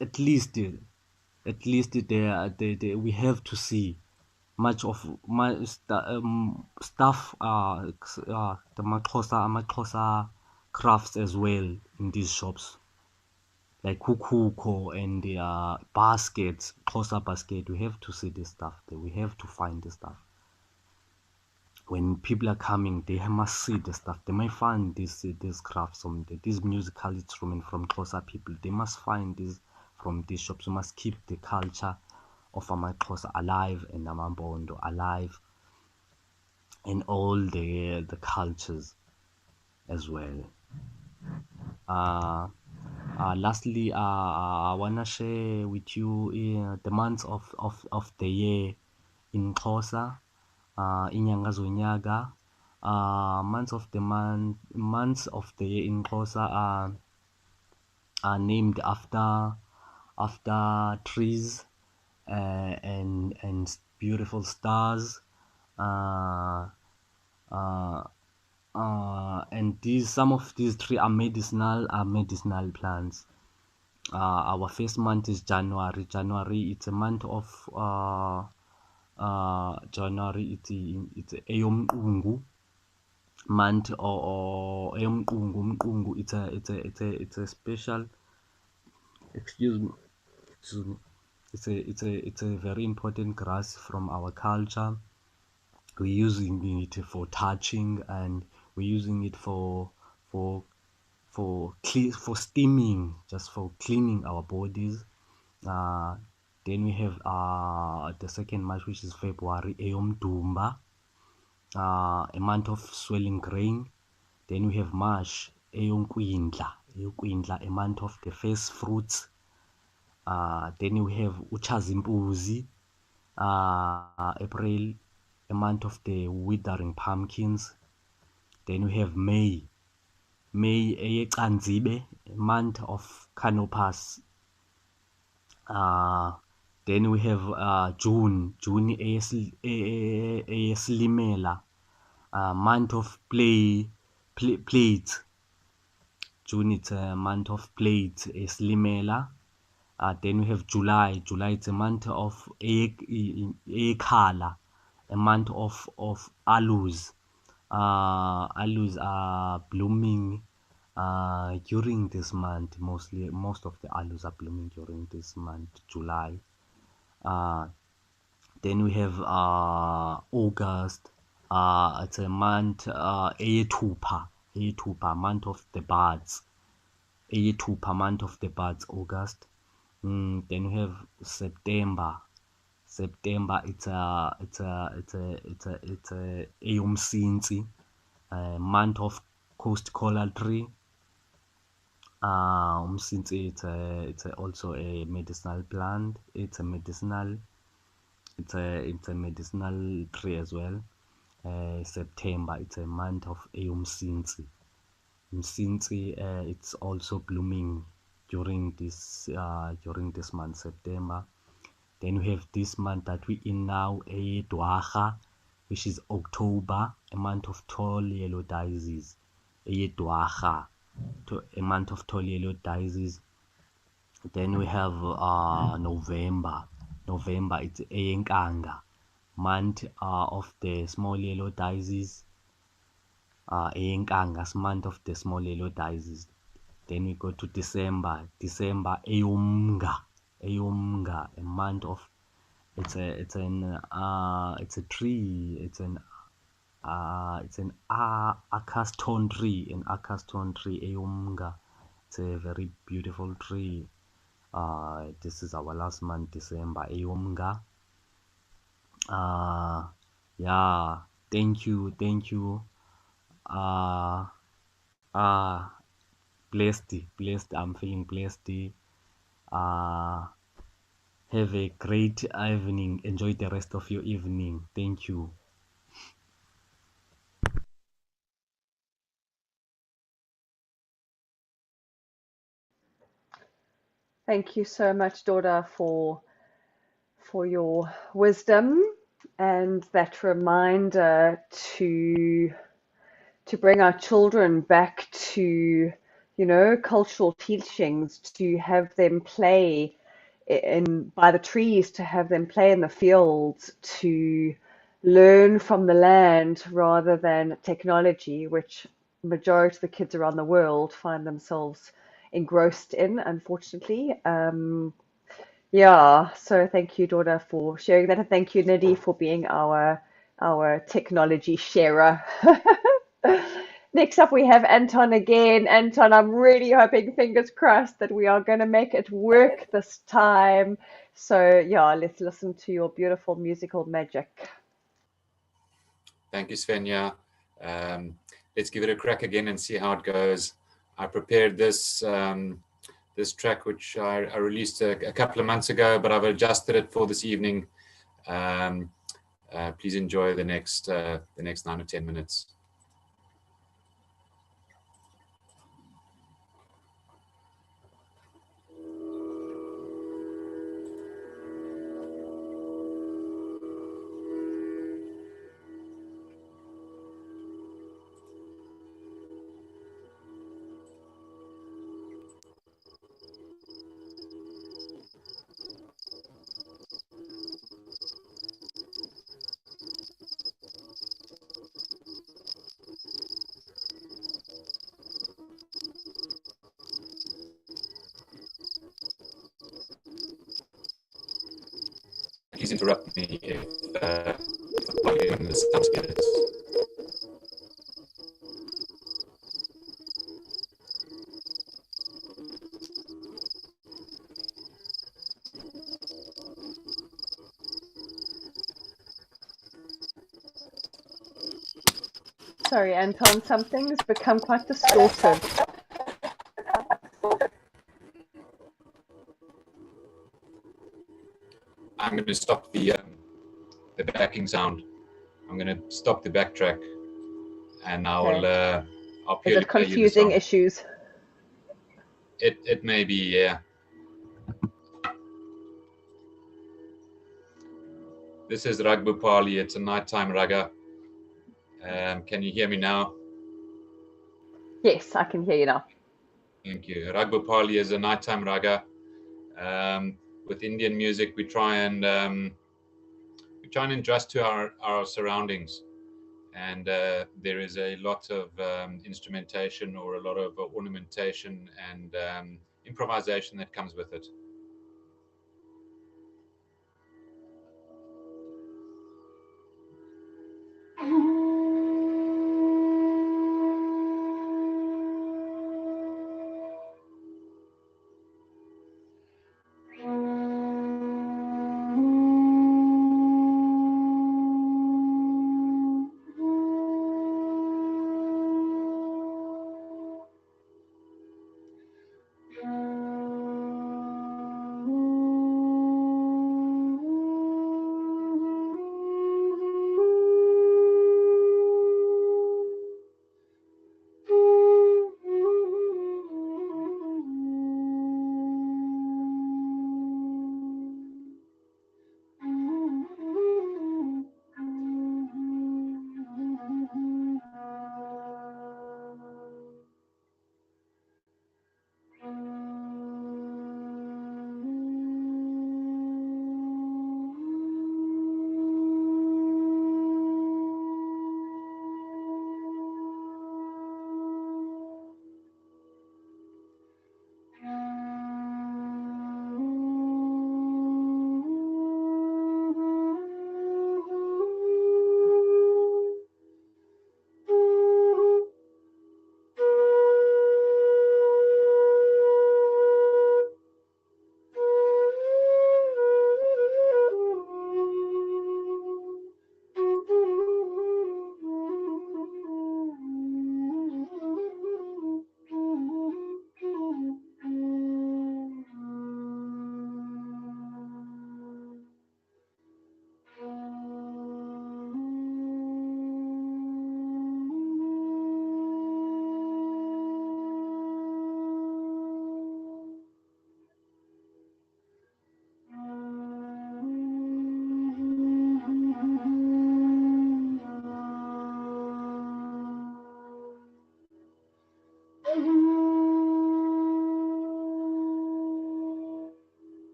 at least we have to see much of my stuff, the amaXhosa crafts as well in these shops, like kukuko and baskets, Xhosa basket. We have to see this stuff there. We have to find this stuff. When people are coming, they must see the stuff. They might find these crafts from these musical instruments from Xhosa people. They must find this from these shops. We must keep the culture of amaXhosa alive and amaMpondo alive, and all the cultures as well. Lastly, I wanna share with you the months of the year in Xhosa, inyanga zonyaka. Months of the year in Xhosa are named after trees and beautiful stars. Uh, uh, and some of these trees are medicinal plants. Our first month is January. January, it's a month of January. It's Eyomqungu month or Eyomqungu. Umqungu. It's a special. Excuse me. Excuse me. It's a very important grass from our culture. We're using it for touching, and we're using it for steaming, just for cleaning our bodies. Then we have the second month, which is February, Eyomdumba, a month of swelling grain. Then we have March, Eyomkwindla, a month of the first fruits. Then we have Uchazimpuzi, April, a month of the withering pumpkins. Then we have May, Eyecanzibe, a month of canopus. Then we have June, Eyesilimela, month of plates. June, it's a month of plates, Eyesilimela. Then we have July. July, it's a month of Ekhala, a month of aloes. Aloes are blooming during this month. Most of the aloes are blooming during this month, July. Then we have August. It's a month, Eyethupa, month of the birds. Eyethupa, month of the birds, August. Then we have September. September, it's a Eyomsintsi, month of coast coral tree. Umsintsi, it's also a medicinal plant. It's a medicinal tree as well. September, it's a month of Eyomsintsi. Umsintsi, it's also blooming during this month, September. Then we have this month that we're in now, Dwaga, which is October, a month of tall yellow daisies. Dwaga, a month of tall yellow daisies. Then we have November. November, it's Eyenkanga, month of the small yellow daisies. Eyenkanga's month of the small yellow daisies. Then we go to December. December, Eyomnga, a month of it's a tree. It's an acastone tree. An acastone tree, Eyomnga. It's a very beautiful tree. This is our last month, December, Eyomnga. Yeah. Thank you. Blessed. I'm feeling blessed. Have a great evening. Enjoy the rest of your evening. Thank you. Thank you so much, Doda, for your wisdom and that reminder to bring our children back to, cultural teachings, to have them play by the trees, to have them play in the fields, to learn from the land rather than technology, which majority of the kids around the world find themselves engrossed in, unfortunately. Yeah, so thank you, Doda, for sharing that, and thank you, Nidhi, for being our technology sharer. Next up, we have Anton again. Anton, I'm really hoping, fingers crossed, that we are going to make it work this time. So yeah, let's listen to your beautiful musical magic. Thank you, Svenja. Let's give it a crack again and see how it goes. I prepared this this track, which I released a couple of months ago, but I've adjusted it for this evening. Please enjoy the next 9 or 10 minutes. Please interrupt me if the volume is down. Sorry, Anton, something's become quite distorted. I'm going to stop the backing sound. I'm going to stop the backtrack, and I'll Is purely it play you the confusing song. issues? It may be, yeah. This is Ragbupali. It's a nighttime raga. Can you hear me now? Yes, I can hear you now. Thank you. Ragbupali is a nighttime raga. With Indian music, we try and adjust to our surroundings, and there is a lot of instrumentation or a lot of ornamentation and improvisation that comes with it.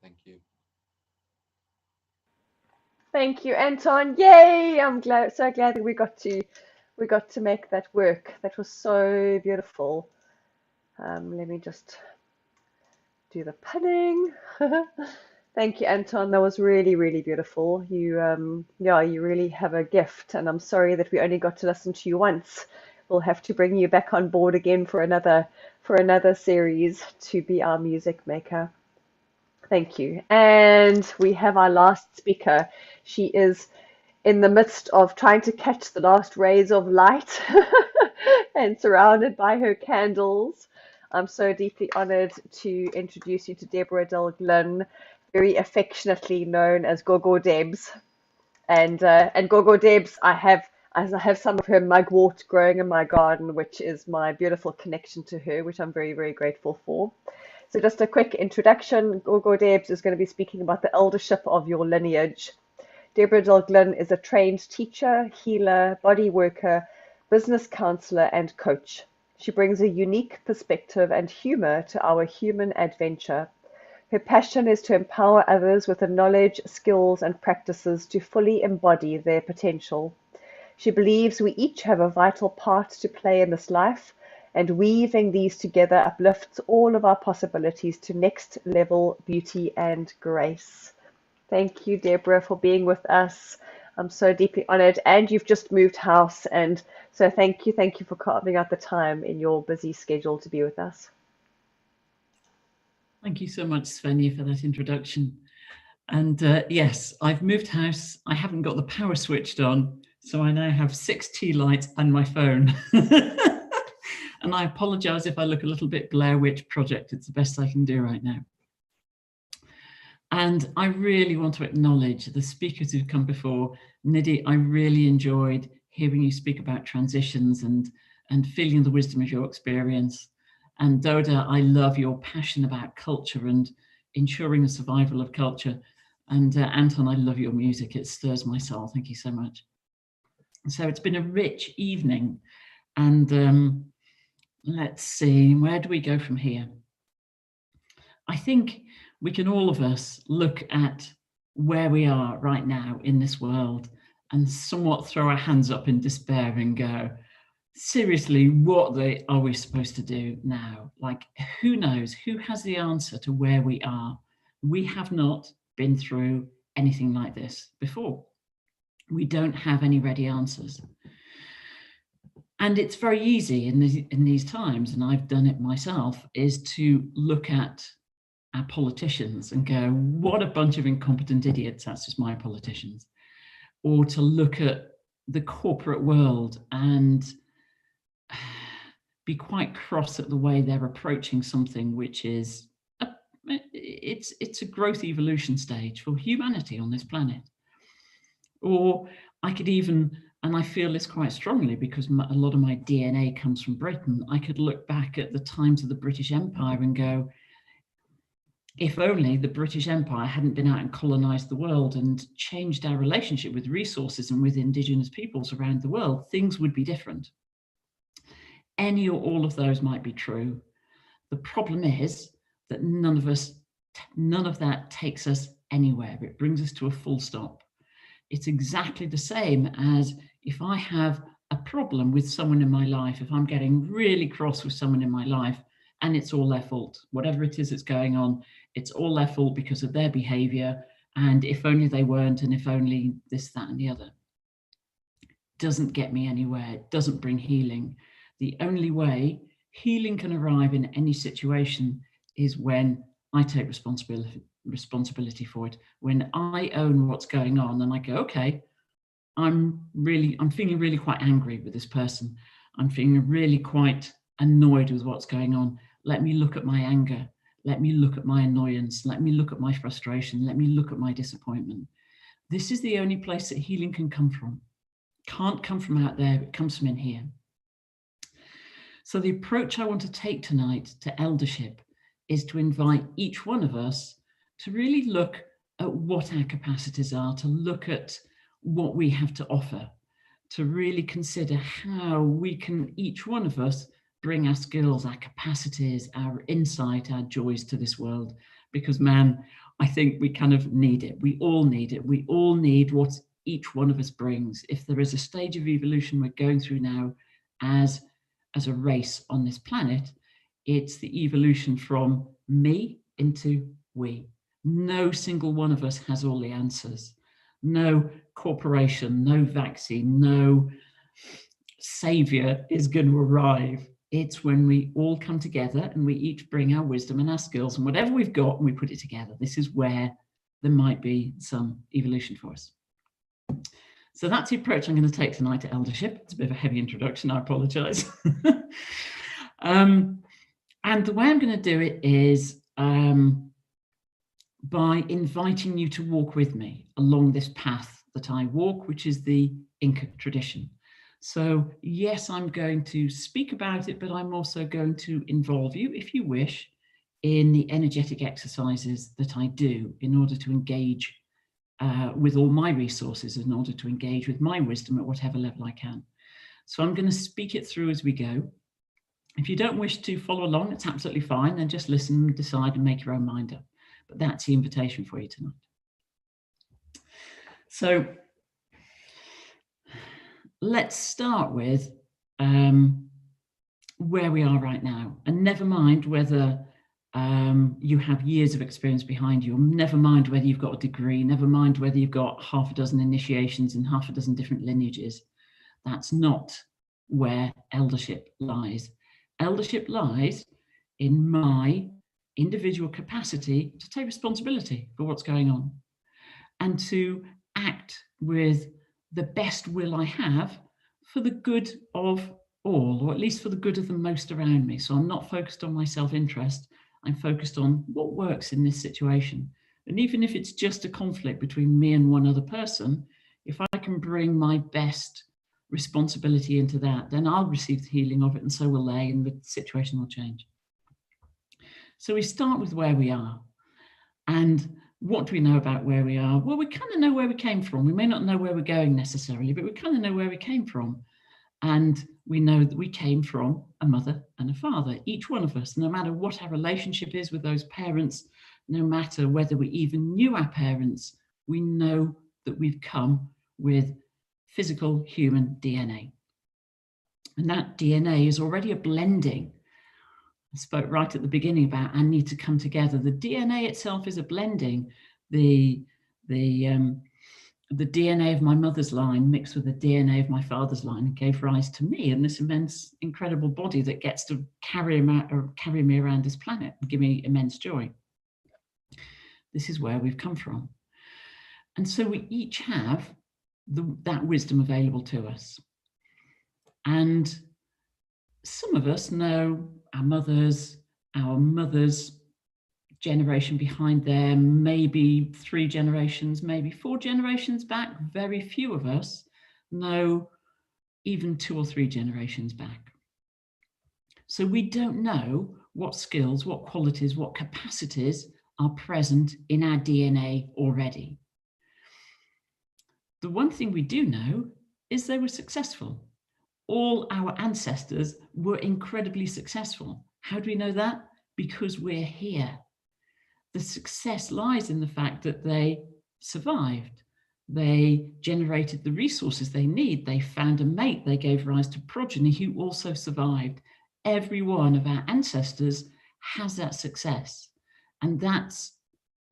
Thank you. Thank you, Anton. Yay! I'm so glad that we got to make that work. That was so beautiful. Let me just do the pinning. Thank you, Anton. That was really, really beautiful. Yeah, you really have a gift, and I'm sorry that we only got to listen to you once. We'll have to bring you back on board again for another series to be our music maker. Thank you. And we have our last speaker. She is in the midst of trying to catch the last rays of light and surrounded by her candles. I'm so deeply honored to introduce you to Debra Delgyln, very affectionately known as Gogo Debs. And Gogo Debs, I have some of her mugwort growing in my garden, which is my beautiful connection to her, which I'm very, very grateful for. So just a quick introduction. Gogo Debs is going to be speaking about the eldership of your lineage. Debra Delgyln is a trained teacher, healer, body worker, business counselor, and coach. She brings a unique perspective and humor to our human adventure. Her passion is to empower others with the knowledge, skills, and practices to fully embody their potential. She believes we each have a vital part to play in this life, and weaving these together uplifts all of our possibilities to next level beauty and grace. Thank you, Debra, for being with us. I'm so deeply honored, and you've just moved house, and so thank you for carving out the time in your busy schedule to be with us. Thank you so much, Svenja, for that introduction. And yes, I've moved house. I haven't got the power switched on, so I now have 6 tea lights and my phone. And I apologize if I look a little bit Blair Witch Project. It's the best I can do right now. And I really want to acknowledge the speakers who've come before. Nidhi, I really enjoyed hearing you speak about transitions and feeling the wisdom of your experience. And Doda, I love your passion about culture and ensuring the survival of culture. And Anton, I love your music. It stirs my soul. Thank you so much. So it's been a rich evening. And let's see, where do we go from here? I think we can, all of us, look at where we are right now in this world and somewhat throw our hands up in despair and go, seriously, what are we supposed to do now? Like, who knows? Who has the answer to where we are? We have not been through anything like this before. We don't have any ready answers. And it's very easy in these times, and I've done it myself, is to look at our politicians and go, what a bunch of incompetent idiots, that's just my politicians. Or to look at the corporate world and be quite cross at the way they're approaching something which is, it's a growth evolution stage for humanity on this planet. Or I could even, and I feel this quite strongly because a lot of my DNA comes from Britain, I could look back at the times of the British Empire and go, if only the British Empire hadn't been out and colonized the world and changed our relationship with resources and with Indigenous peoples around the world, things would be different. Any or all of those might be true. The problem is that none of that takes us anywhere. It brings us to a full stop. It's exactly the same as if I have a problem with someone in my life, if I'm getting really cross with someone in my life, and it's all their fault. Whatever it is that's going on, it's all their fault because of their behavior, and if only they weren't, and if only this, that, and the other. Doesn't get me anywhere. It doesn't bring healing. The only way healing can arrive in any situation is when I take responsibility for it, when I own what's going on and I go, okay, I'm feeling really quite angry with this person. I'm feeling really quite annoyed with what's going on. Let me look at my anger. Let me look at my annoyance. Let me look at my frustration. Let me look at my disappointment. This is the only place that healing can come from. Can't come from out there, it comes from in here. So the approach I want to take tonight to eldership is to invite each one of us to really look at what our capacities are, to look at what we have to offer, to really consider how we can, each one of us, bring our skills, our capacities, our insight, our joys to this world. Because man, I think we kind of need it. We all need it. We all need what each one of us brings. If there is a stage of evolution we're going through now as a race on this planet, it's the evolution from me into we. No single one of us has all the answers. No corporation, no vaccine, no savior is going to arrive. It's when we all come together and we each bring our wisdom and our skills and whatever we've got and we put it together. This is where there might be some evolution for us. So that's the approach I'm going to take tonight to eldership. It's a bit of a heavy introduction, I apologize. And the way I'm going to do it is by inviting you to walk with me along this path that I walk, which is the Inca tradition. So yes, I'm going to speak about it, but I'm also going to involve you, if you wish, in the energetic exercises that I do in order to engage with all my resources, in order to engage with my wisdom at whatever level I can. So I'm going to speak it through as we go. If you don't wish to follow along, it's absolutely fine. Then just listen, decide, and make your own mind up. But that's the invitation for you tonight. So let's start with where we are right now. And never mind whether you have years of experience behind you, or never mind whether you've got a degree, never mind whether you've got half a dozen initiations in half a dozen different lineages. That's not where eldership lies. Eldership lies in my individual capacity to take responsibility for what's going on and to act with the best will I have for the good of all, or at least for the good of the most around me. So I'm not focused on my self-interest. I'm focused on what works in this situation. And even if it's just a conflict between me and one other person, if I can bring my best responsibility into that, then I'll receive the healing of it, and so will they, and the situation will change. So we start with where we are. And what do we know about where we are? Well, we kind of know where we came from. We may not know where we're going necessarily, but we kind of know where we came from. And we know that we came from a mother and a father, each one of us, no matter what our relationship is with those parents, no matter whether we even knew our parents, we know that we've come with physical human DNA. And that DNA is already a blending. I spoke right at the beginning about I need to come together. The DNA itself is a blending. The DNA of my mother's line mixed with the DNA of my father's line and gave rise to me and this immense, incredible body that gets to carry me around this planet and give me immense joy. This is where we've come from. And so we each have that wisdom available to us. And some of us know our mother's generation behind them, maybe 3 generations, maybe 4 generations back. Very few of us know even 2 or 3 generations back. So we don't know what skills, what qualities, what capacities are present in our DNA already. The one thing we do know is they were successful. All our ancestors were incredibly successful. How do we know that? Because we're here. The success lies in the fact that they survived. They generated the resources they need. They found a mate. They gave rise to progeny who also survived. Every one of our ancestors has that success. And that's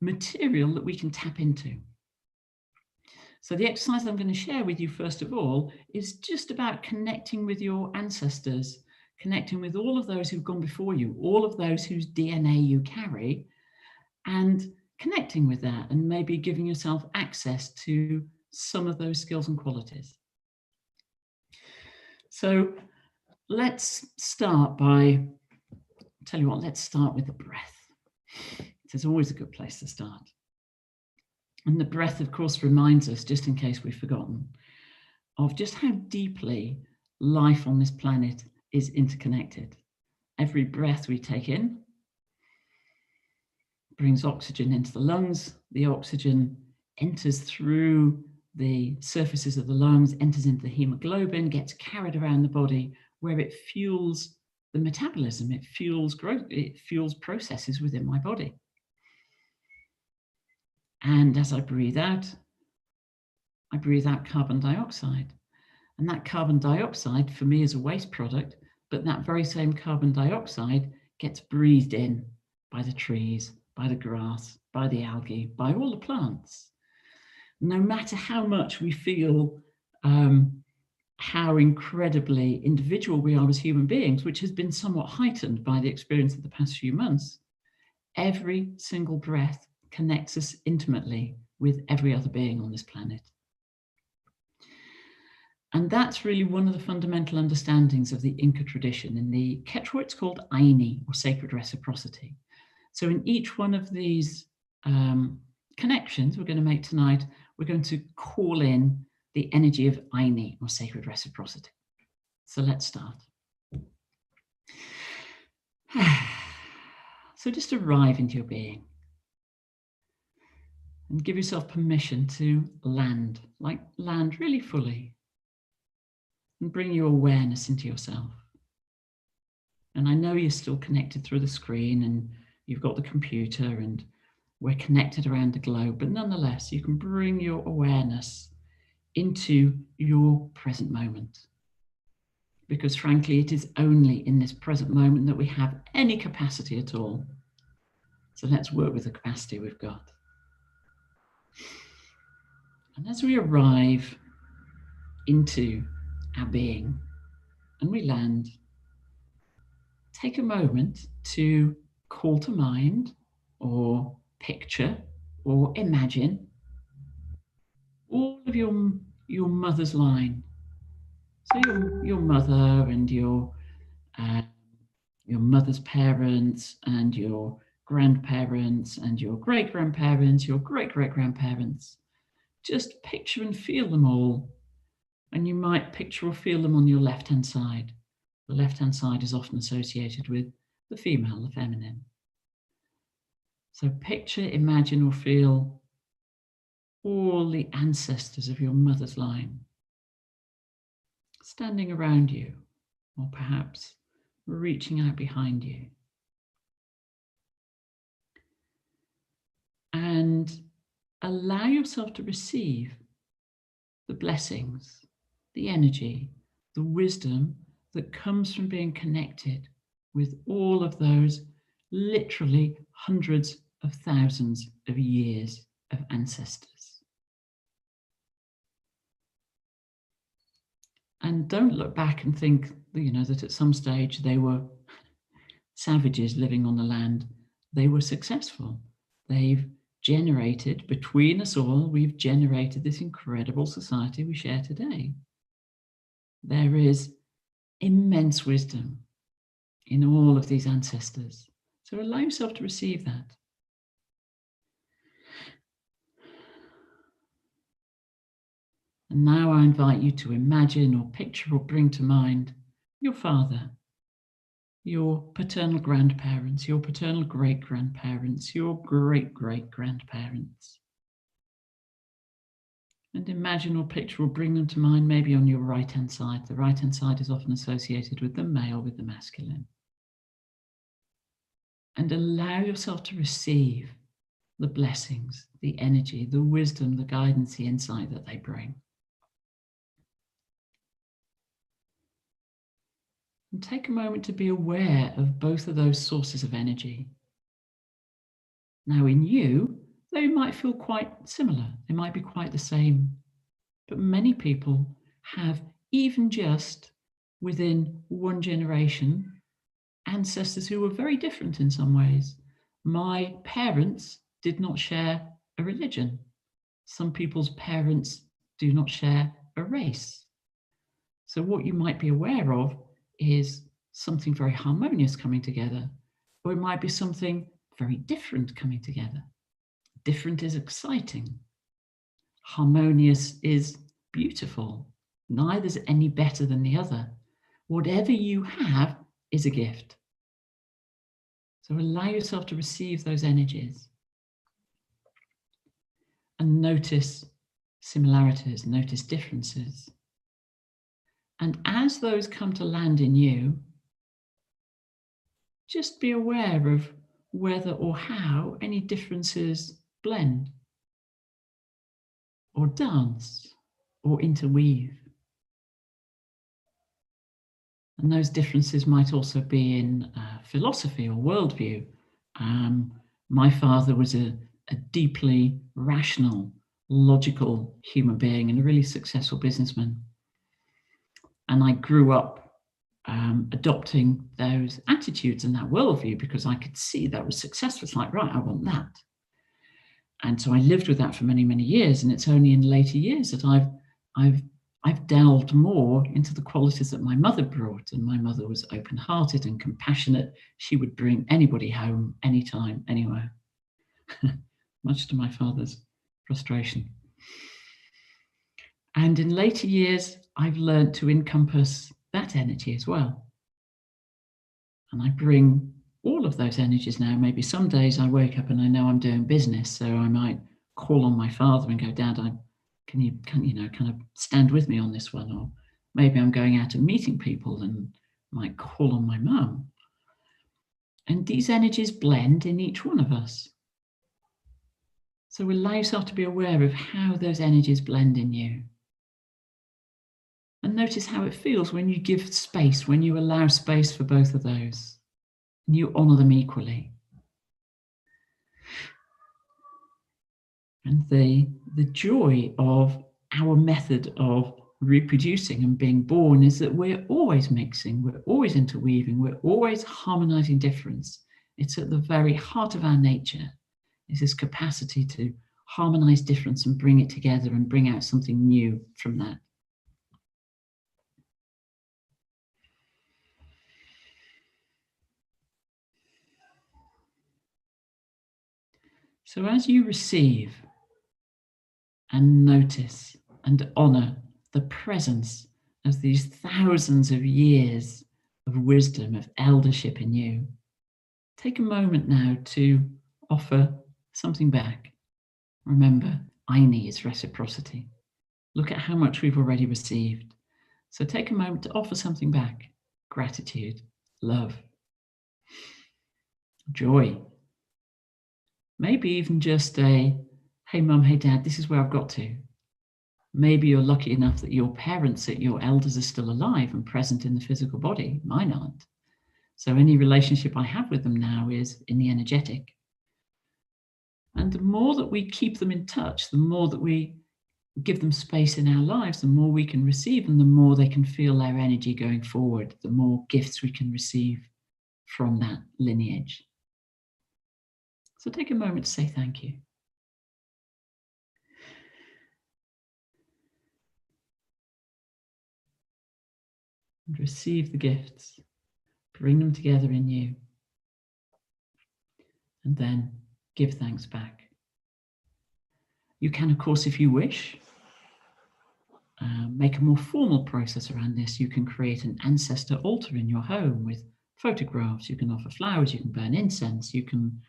material that we can tap into. So the exercise I'm going to share with you, first of all, is just about connecting with your ancestors, connecting with all of those who've gone before you, all of those whose DNA you carry, and connecting with that and maybe giving yourself access to some of those skills and qualities. So let's start let's start with the breath. It's always a good place to start. And the breath, of course, reminds us, just in case we've forgotten, of just how deeply life on this planet is interconnected. Every breath we take in brings oxygen into the lungs. The oxygen enters through the surfaces of the lungs, enters into the hemoglobin, gets carried around the body, where it fuels the metabolism, it fuels growth, it fuels processes within my body. And as I breathe out carbon dioxide. And that carbon dioxide for me is a waste product, but that very same carbon dioxide gets breathed in by the trees, by the grass, by the algae, by all the plants. No matter how much we feel how incredibly individual we are as human beings, which has been somewhat heightened by the experience of the past few months, every single breath connects us intimately with every other being on this planet. And that's really one of the fundamental understandings of the Inca tradition. In the Quechua, it's called Aini, or sacred reciprocity. So in each one of these connections we're going to make tonight, we're going to call in the energy of Aini, or sacred reciprocity. So let's start. So just arrive into your being and give yourself permission to land, like land really fully, and bring your awareness into yourself. And I know you're still connected through the screen and you've got the computer and we're connected around the globe, but nonetheless, you can bring your awareness into your present moment. Because frankly, it is only in this present moment that we have any capacity at all. So let's work with the capacity we've got. And as we arrive into our being and we land, take a moment to call to mind or picture or imagine all of your mother's line. So your mother and your mother's parents and your grandparents and your great-grandparents, your great-great-grandparents. Just picture and feel them all. And you might picture or feel them on your left-hand side. The left-hand side is often associated with the female, the feminine. So picture, imagine, or feel all the ancestors of your mother's line standing around you, or perhaps reaching out behind you. And allow yourself to receive the blessings, the energy, the wisdom that comes from being connected with all of those literally hundreds of thousands of years of ancestors. And don't look back and think, that at some stage they were savages living on the land. They were successful. They've generated, between us all, we've generated this incredible society we share today. There is immense wisdom in all of these ancestors. So allow yourself to receive that. And now I invite you to imagine or picture or bring to mind your father, your paternal grandparents, your paternal great-grandparents, your great-great-grandparents. And imagine or picture or bring them to mind maybe on your right-hand side. The right-hand side is often associated with the male, with the masculine. And allow yourself to receive the blessings, the energy, the wisdom, the guidance, the insight that they bring. And take a moment to be aware of both of those sources of energy. Now in you, they might feel quite similar. They might be quite the same. But many people have, even just within one generation, ancestors who were very different in some ways. My parents did not share a religion. Some people's parents do not share a race. So what you might be aware of is something very harmonious coming together, or it might be something very different coming together. Different is exciting. Harmonious is beautiful. Neither's any better than the other. Whatever you have is a gift. So allow yourself to receive those energies and notice similarities, notice differences. And as those come to land in you, just be aware of whether or how any differences blend. or dance or interweave. And those differences might also be in philosophy or worldview. My father was a deeply rational, logical human being and a really successful businessman. And I grew up adopting those attitudes and that worldview because I could see that was successful. It's like, right, I want that. And so I lived with that for many, many years. And it's only in later years that I've delved more into the qualities that my mother brought. And my mother was open-hearted and compassionate. She would bring anybody home, anytime, anywhere, much to my father's frustration. And in later years, I've learned to encompass that energy as well. And I bring all of those energies now. Maybe some days I wake up and I know I'm doing business, so I might call on my father and go, Dad, can you kind of stand with me on this one? Or maybe I'm going out and meeting people and might call on my mum. And these energies blend in each one of us. So allow yourself to be aware of how those energies blend in you. And notice how it feels when you give space, when you allow space for both of those, and you honor them equally. And the joy of our method of reproducing and being born is that we're always mixing, we're always interweaving, we're always harmonizing difference. It's at the very heart of our nature, is this capacity to harmonize difference and bring it together and bring out something new from that. So as you receive and notice and honor the presence of these thousands of years of wisdom, of eldership in you, take a moment now to offer something back. Remember, Aini is reciprocity. Look at how much we've already received. So take a moment to offer something back. Gratitude, love, joy. Maybe even just a, hey mum, hey dad, this is where I've got to. Maybe you're lucky enough that your parents, that your elders are still alive and present in the physical body. Mine aren't. So any relationship I have with them now is in the energetic. And the more that we keep them in touch, the more that we give them space in our lives, the more we can receive and the more they can feel their energy going forward, the more gifts we can receive from that lineage. So take a moment to say thank you. And receive the gifts. Bring them together in you. And then give thanks back. You can, of course, if you wish, make a more formal process around this. You can create an ancestor altar in your home with photographs. You can offer flowers. You can burn incense. You can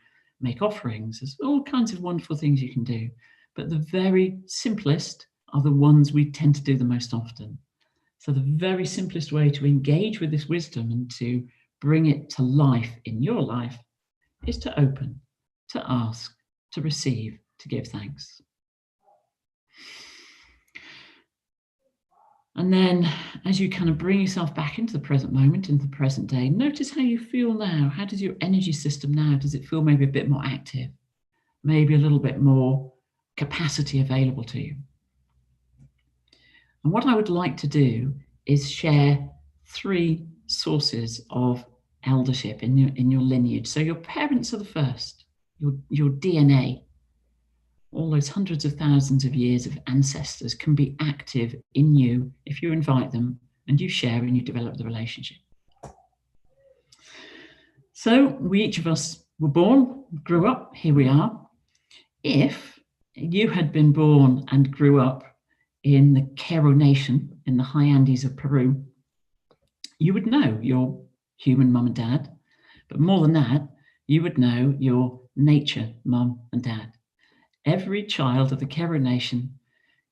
make offerings. There's all kinds of wonderful things you can do. But the very simplest are the ones we tend to do the most often. So the very simplest way to engage with this wisdom and to bring it to life in your life is to open, to ask, to receive, to give thanks. And then as you kind of bring yourself back into the present moment, into the present day, notice how you feel now. How does your energy system now? Does it feel maybe a bit more active? Maybe a little bit more capacity available to you? And what I would like to do is share 3 sources of eldership in your lineage. So your parents are the first, your DNA. All those hundreds of thousands of years of ancestors can be active in you if you invite them and you share and you develop the relationship. So we each of us were born, grew up, here we are. If you had been born and grew up in the Quero Nation in the high Andes of Peru, you would know your human mum and dad, but more than that, you would know your nature mum and dad. Every child of the Quero Nation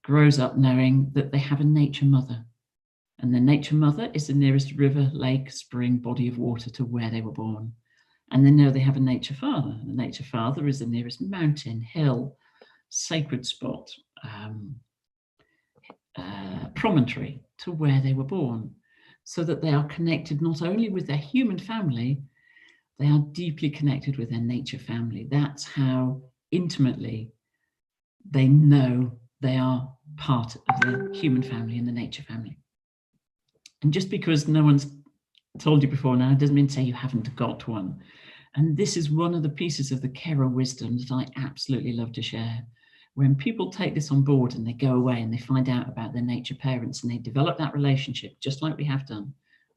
grows up knowing that they have a nature mother. And the nature mother is the nearest river, lake, spring, body of water to where they were born. And they know they have a nature father. The nature father is the nearest mountain, hill, sacred spot, promontory to where they were born, so that they are connected not only with their human family, they are deeply connected with their nature family. That's how intimately they know they are part of the human family and the nature family. And just because no one's told you before now doesn't mean to say you haven't got one. And this is one of the pieces of the Kera wisdom that I absolutely love to share. When people take this on board and they go away and they find out about their nature parents and they develop that relationship, just like we have done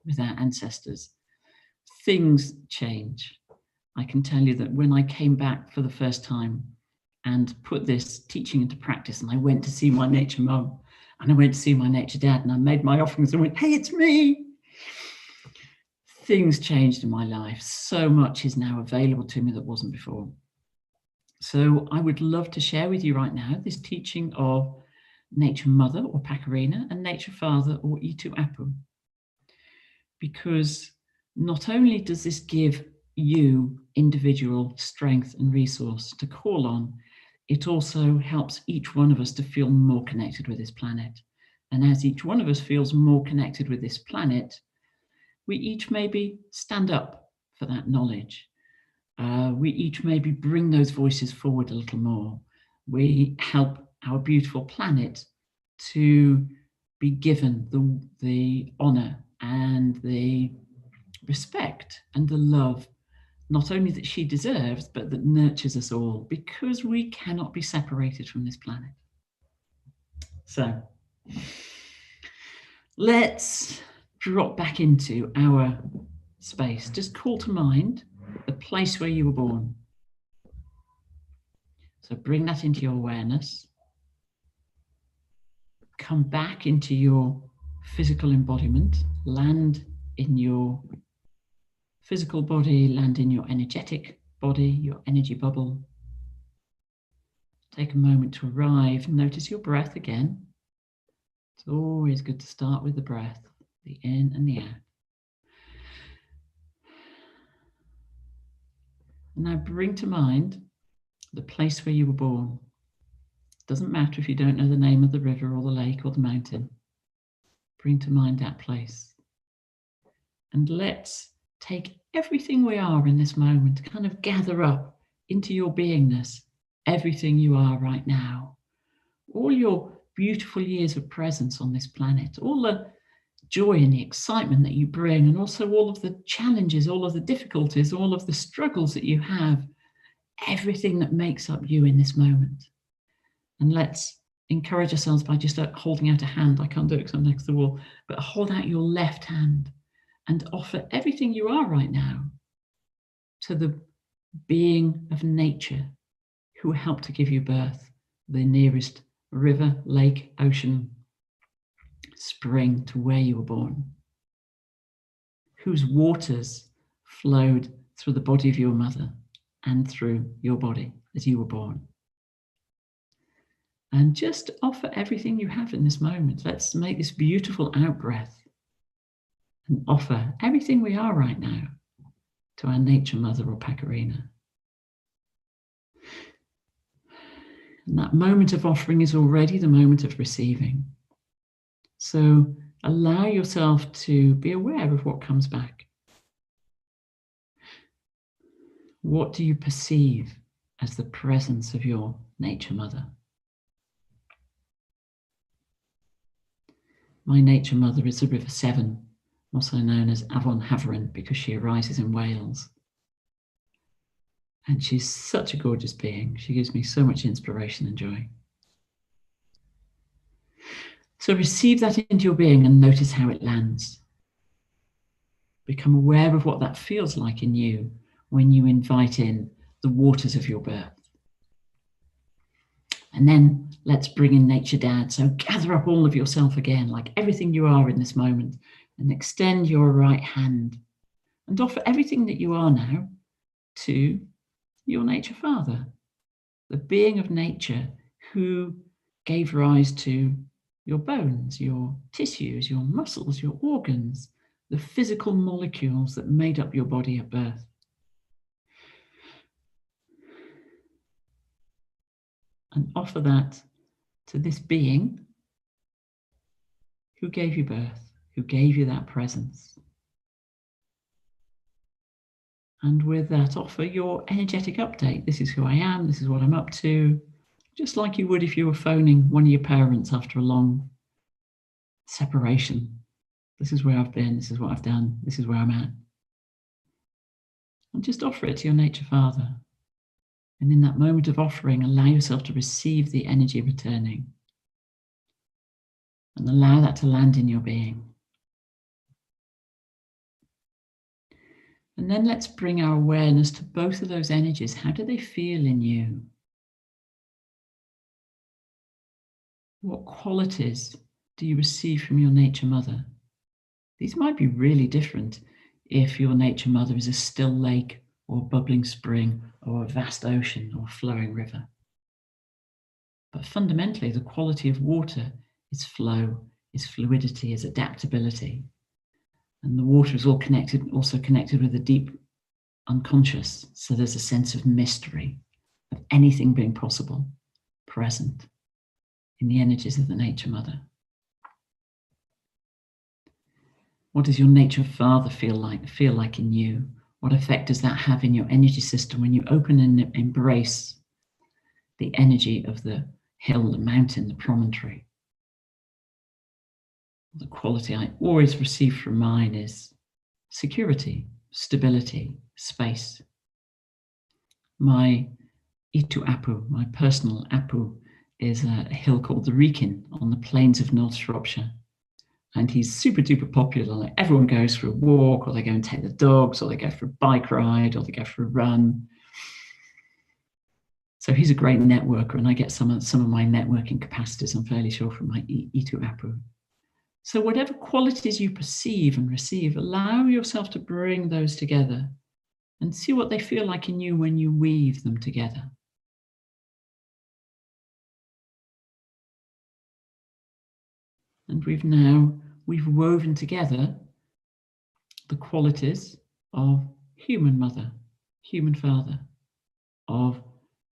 with our ancestors, things change. I can tell you that when I came back for the first time and put this teaching into practice, and I went to see my nature mum and I went to see my nature dad and I made my offerings and went, hey, it's me. Things changed in my life. So much is now available to me that wasn't before. So I would love to share with you right now this teaching of Nature Mother or Pakarina and Nature Father or Itu Apu. Because not only does this give you individual strength and resource to call on, it also helps each one of us to feel more connected with this planet. And as each one of us feels more connected with this planet, we each maybe stand up for that knowledge. We each maybe bring those voices forward a little more. We help our beautiful planet to be given the honor and the respect and the love, not only that she deserves, but that nurtures us all, because we cannot be separated from this planet. So let's drop back into our space. Just call to mind the place where you were born. So bring that into your awareness. Come back into your physical embodiment. Land in your physical body, land in your energetic body, your energy bubble. Take a moment to arrive. Notice your breath again. It's always good to start with the breath, the in and the out. And now bring to mind the place where you were born. Doesn't matter if you don't know the name of the river or the lake or the mountain. Bring to mind that place. And let's take everything we are in this moment, kind of gather up into your beingness, everything you are right now. All your beautiful years of presence on this planet, all the joy and the excitement that you bring, and also all of the challenges, all of the difficulties, all of the struggles that you have, everything that makes up you in this moment. And let's encourage ourselves by just holding out a hand. I can't do it because I'm next to the wall, but hold out your left hand and offer everything you are right now to the being of nature who helped to give you birth, the nearest river, lake, ocean, spring to where you were born, whose waters flowed through the body of your mother and through your body as you were born. And just offer everything you have in this moment. Let's make this beautiful out-breath and offer everything we are right now to our nature mother or Pakarina. And that moment of offering is already the moment of receiving. So allow yourself to be aware of what comes back. What do you perceive as the presence of your nature mother? My nature mother is the River Severn, also known as Avon Haveren, because she arises in Wales. And she's such a gorgeous being. She gives me so much inspiration and joy. So receive that into your being and notice how it lands. Become aware of what that feels like in you when you invite in the waters of your birth. And then let's bring in Nature Dad. So gather up all of yourself again, like everything you are in this moment, and extend your right hand and offer everything that you are now to your Nature Father, the being of nature who gave rise to your bones, your tissues, your muscles, your organs, the physical molecules that made up your body at birth. And offer that to this being who gave you birth, who gave you that presence. And with that, offer your energetic update. This is who I am, this is what I'm up to, just like you would if you were phoning one of your parents after a long separation. This is where I've been, this is what I've done, this is where I'm at. And just offer it to your nature father. And in that moment of offering, allow yourself to receive the energy returning. And allow that to land in your being. And then let's bring our awareness to both of those energies. How do they feel in you? What qualities do you receive from your nature mother? These might be really different if your nature mother is a still lake or a bubbling spring or a vast ocean or a flowing river. But fundamentally, the quality of water is flow, is fluidity, is adaptability. And the water is also connected with the deep unconscious. So there's a sense of mystery, of anything being possible, present in the energies of the nature mother. What does your nature father feel like in you? What effect does that have in your energy system when you open and embrace the energy of the hill, the mountain, the promontory? The quality I always receive from mine is security, stability, space. My Itu Apu, my personal Apu, is a hill called the Wrekin on the plains of North Shropshire. And he's super duper popular. Like, everyone goes for a walk, or they go and take the dogs, or they go for a bike ride, or they go for a run. So he's a great networker, and I get some of my networking capacities, I'm fairly sure, from my Itu Apu. So whatever qualities you perceive and receive, allow yourself to bring those together and see what they feel like in you when you weave them together. And we've woven together the qualities of human mother, human father, of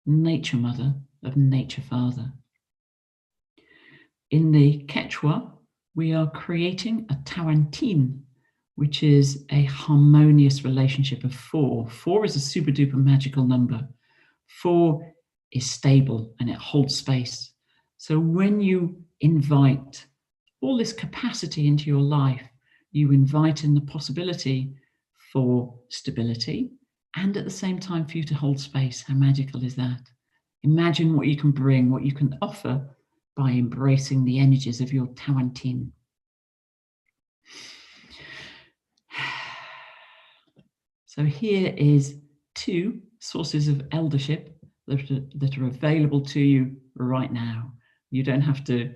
nature mother, of nature father. In the Quechua, we are creating a Tawantine, which is a harmonious relationship of 4. 4 is a super duper magical number. 4 is stable and it holds space. So when you invite all this capacity into your life, you invite in the possibility for stability and at the same time for you to hold space. How magical is that? Imagine what you can bring, what you can offer by embracing the energies of your Tawantine. So here is 2 sources of eldership that are available to you right now. You don't have to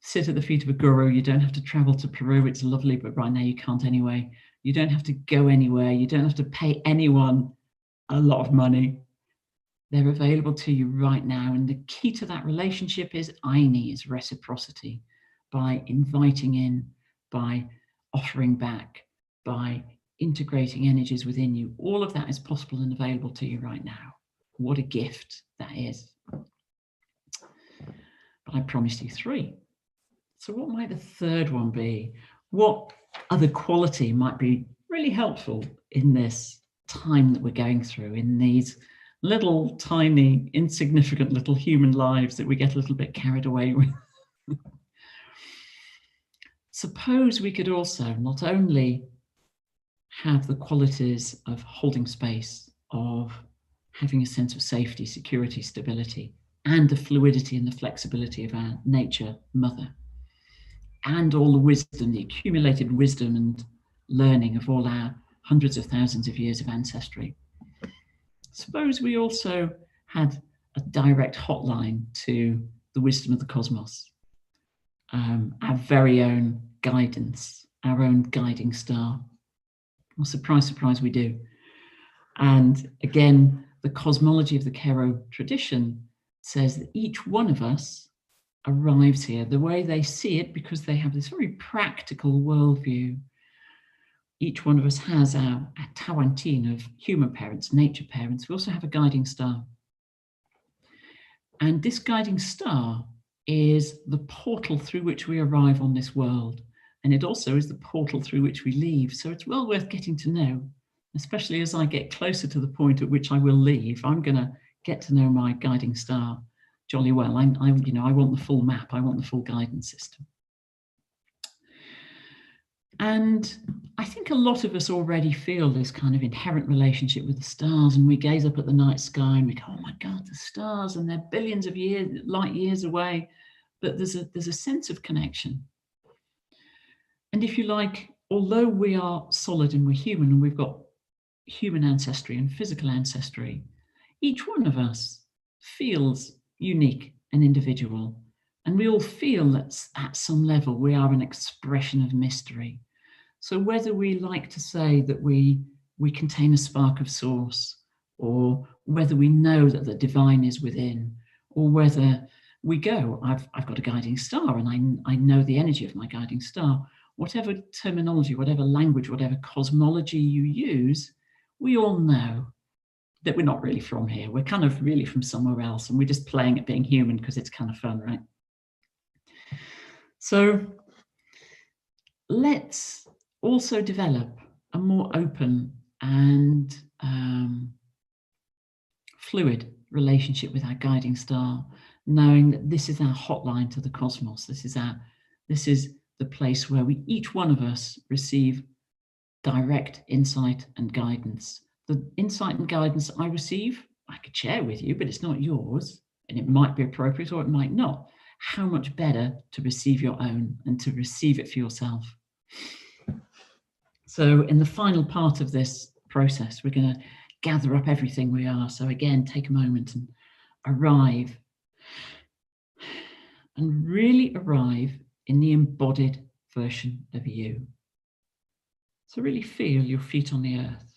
sit at the feet of a guru. You don't have to travel to Peru. It's lovely, but right now you can't anyway. You don't have to go anywhere. You don't have to pay anyone a lot of money. They're available to you right now. And the key to that relationship is Aini, is reciprocity, by inviting in, by offering back, by integrating energies within you. All of that is possible and available to you right now. What a gift that is. But I promised you 3. So what might the third one be? What other quality might be really helpful in this time that we're going through, in these little tiny, insignificant little human lives that we get a little bit carried away with? Suppose we could also not only have the qualities of holding space, of having a sense of safety, security, stability, and the fluidity and the flexibility of our nature mother, and all the wisdom, the accumulated wisdom and learning of all our hundreds of thousands of years of ancestry. Suppose we also had a direct hotline to the wisdom of the cosmos, our very own guidance, our own guiding star. Well, surprise, surprise, we do. And again, the cosmology of the Kero tradition says that each one of us arrives here the way they see it, because they have this very practical worldview. Each one of us has our Tawantine of human parents, nature parents. We also have a guiding star. And this guiding star is the portal through which we arrive on this world. And it also is the portal through which we leave. So it's well worth getting to know, especially as I get closer to the point at which I will leave. I'm going to get to know my guiding star jolly well. I want the full map. I want the full guidance system. And I think a lot of us already feel this kind of inherent relationship with the stars, and we gaze up at the night sky and we go, oh my God, the stars, and they're billions of light years away. But there's a sense of connection. And if you like, although we are solid and we're human and we've got human ancestry and physical ancestry, each one of us feels unique and individual. And we all feel that at some level we are an expression of mystery. So whether we like to say that we contain a spark of source, or whether we know that the divine is within, or whether we go, I've got a guiding star and I know the energy of my guiding star, whatever terminology, whatever language, whatever cosmology you use, we all know that we're not really from here. We're kind of really from somewhere else, and we're just playing at being human because it's kind of fun, right? So let's also develop a more open and fluid relationship with our guiding star, knowing that this is our hotline to the cosmos. This is the place where each one of us receive direct insight and guidance. The insight and guidance I receive, I could share with you, but it's not yours, and it might be appropriate or it might not. How much better to receive your own and to receive it for yourself. So in the final part of this process, we're going to gather up everything we are. So again, take a moment and arrive, and really arrive in the embodied version of you. So really feel your feet on the earth.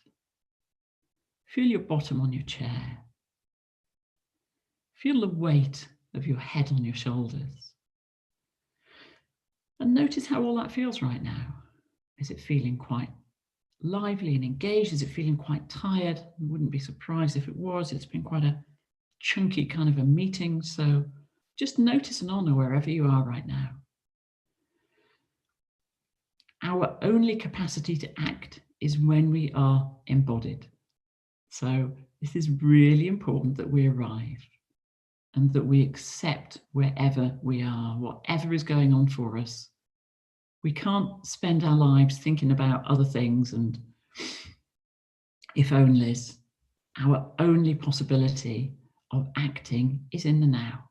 Feel your bottom on your chair. Feel the weight of your head on your shoulders. And notice how all that feels right now. Is it feeling quite lively and engaged? Is it feeling quite tired? I wouldn't be surprised if it was. It's been quite a chunky kind of a meeting. So just notice and honor wherever you are right now. Our only capacity to act is when we are embodied. So this is really important that we arrive and that we accept wherever we are, whatever is going on for us. We can't spend our lives thinking about other things and if onlys. Our only possibility of acting is in the now.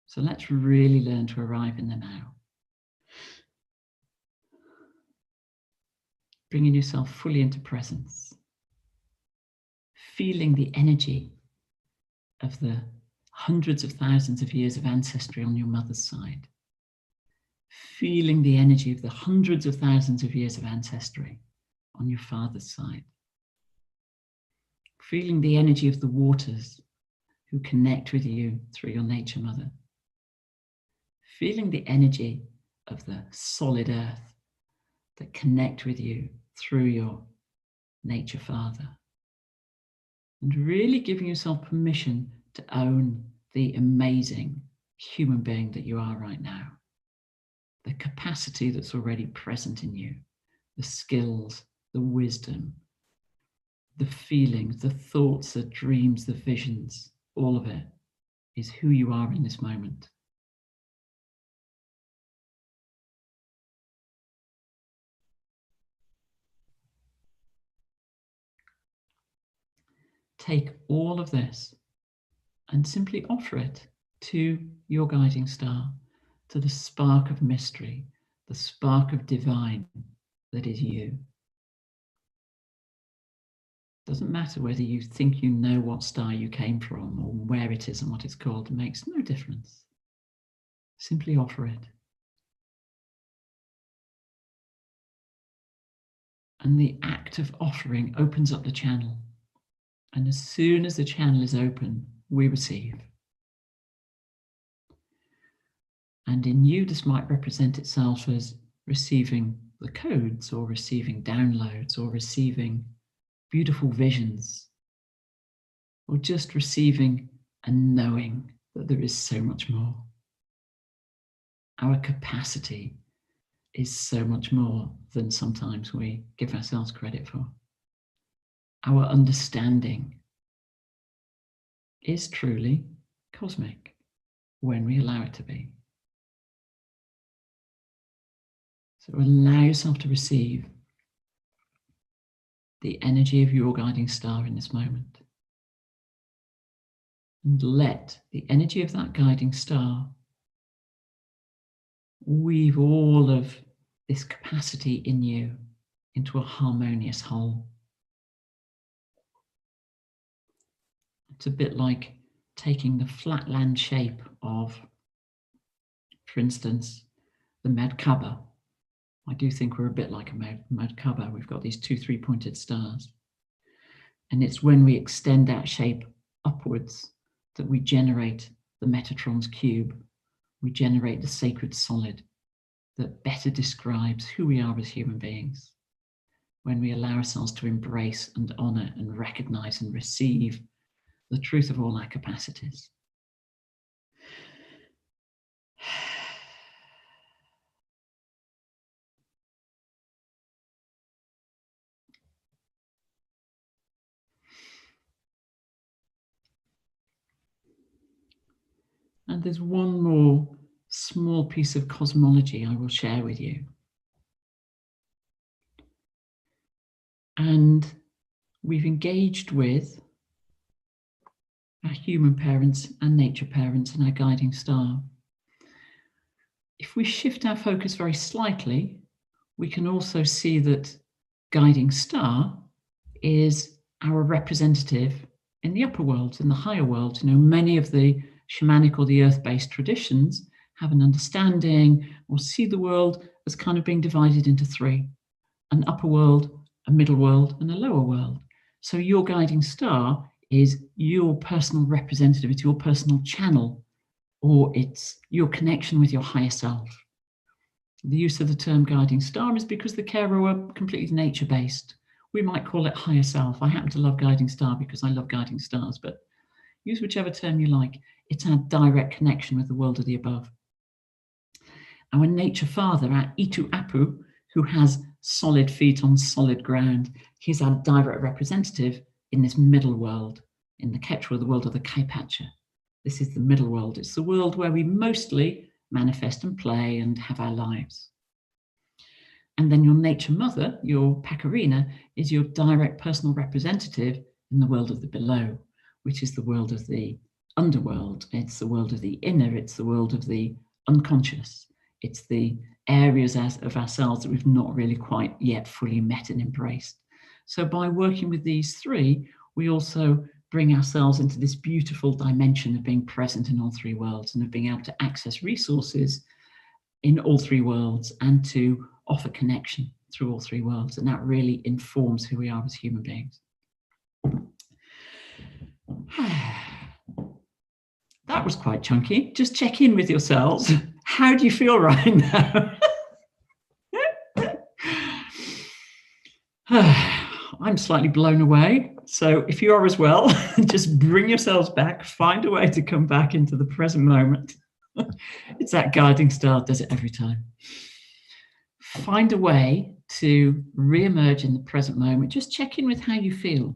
So let's really learn to arrive in the now. Bringing yourself fully into presence. Feeling the energy of the hundreds of thousands of years of ancestry on your mother's side. Feeling the energy of the hundreds of thousands of years of ancestry on your father's side. Feeling the energy of the waters who connect with you through your nature mother. Feeling the energy of the solid earth that connect with you through your nature father. And really giving yourself permission to own the amazing human being that you are right now. The capacity that's already present in you, the skills, the wisdom, the feelings, the thoughts, the dreams, the visions, all of it is who you are in this moment. Take all of this and simply offer it to your guiding star, to the spark of mystery, the spark of divine that is you. Doesn't matter whether you think you know what star you came from or where it is and what it's called, it makes no difference. Simply offer it. And the act of offering opens up the channel. And as soon as the channel is open, we receive. And in you, this might represent itself as receiving the codes or receiving downloads or receiving beautiful visions or just receiving and knowing that there is so much more. Our capacity is so much more than sometimes we give ourselves credit for. Our understanding is truly cosmic when we allow it to be. So allow yourself to receive the energy of your guiding star in this moment. And let the energy of that guiding star weave all of this capacity in you into a harmonious whole. It's a bit like taking the flatland shape of, for instance, the Merkaba. I do think we're a bit like a Merkaba. We've got these 2 3-pointed stars. And it's when we extend that shape upwards that we generate the Metatron's cube. We generate the sacred solid that better describes who we are as human beings. When we allow ourselves to embrace and honor and recognize and receive the truth of all our capacities. And there's one more small piece of cosmology I will share with you. And we've engaged with our human parents and nature parents and our guiding star. If we shift our focus very slightly, we can also see that guiding star is our representative in the upper world, in the higher world. You know, many of the shamanic or the earth-based traditions have an understanding or see the world as kind of being divided into 3: an upper world, a middle world, and a lower world. So your guiding star is your personal representative, it's your personal channel, or it's your connection with your higher self. The use of the term guiding star is because the Kero are completely nature-based. We might call it higher self. I happen to love guiding star because I love guiding stars, but use whichever term you like. It's our direct connection with the world of the above. Our nature father, our Itu Apu, who has solid feet on solid ground, he's our direct representative in this middle world, in the Quechua, the world of the Kaipacha. This is the middle world. It's the world where we mostly manifest and play and have our lives. And then your nature mother, your Pakarina, is your direct personal representative in the world of the below, which is the world of the underworld. It's the world of the inner. It's the world of the unconscious. It's the areas of ourselves that we've not really quite yet fully met and embraced. So by working with these 3, we also bring ourselves into this beautiful dimension of being present in all 3 worlds and of being able to access resources in all 3 worlds and to offer connection through all 3 worlds. And that really informs who we are as human beings. That was quite chunky. Just check in with yourselves. How do you feel right now? I'm slightly blown away. So if you are as well, just bring yourselves back, find a way to come back into the present moment. It's that guiding star, does it every time. Find a way to re-emerge in the present moment. Just check in with how you feel.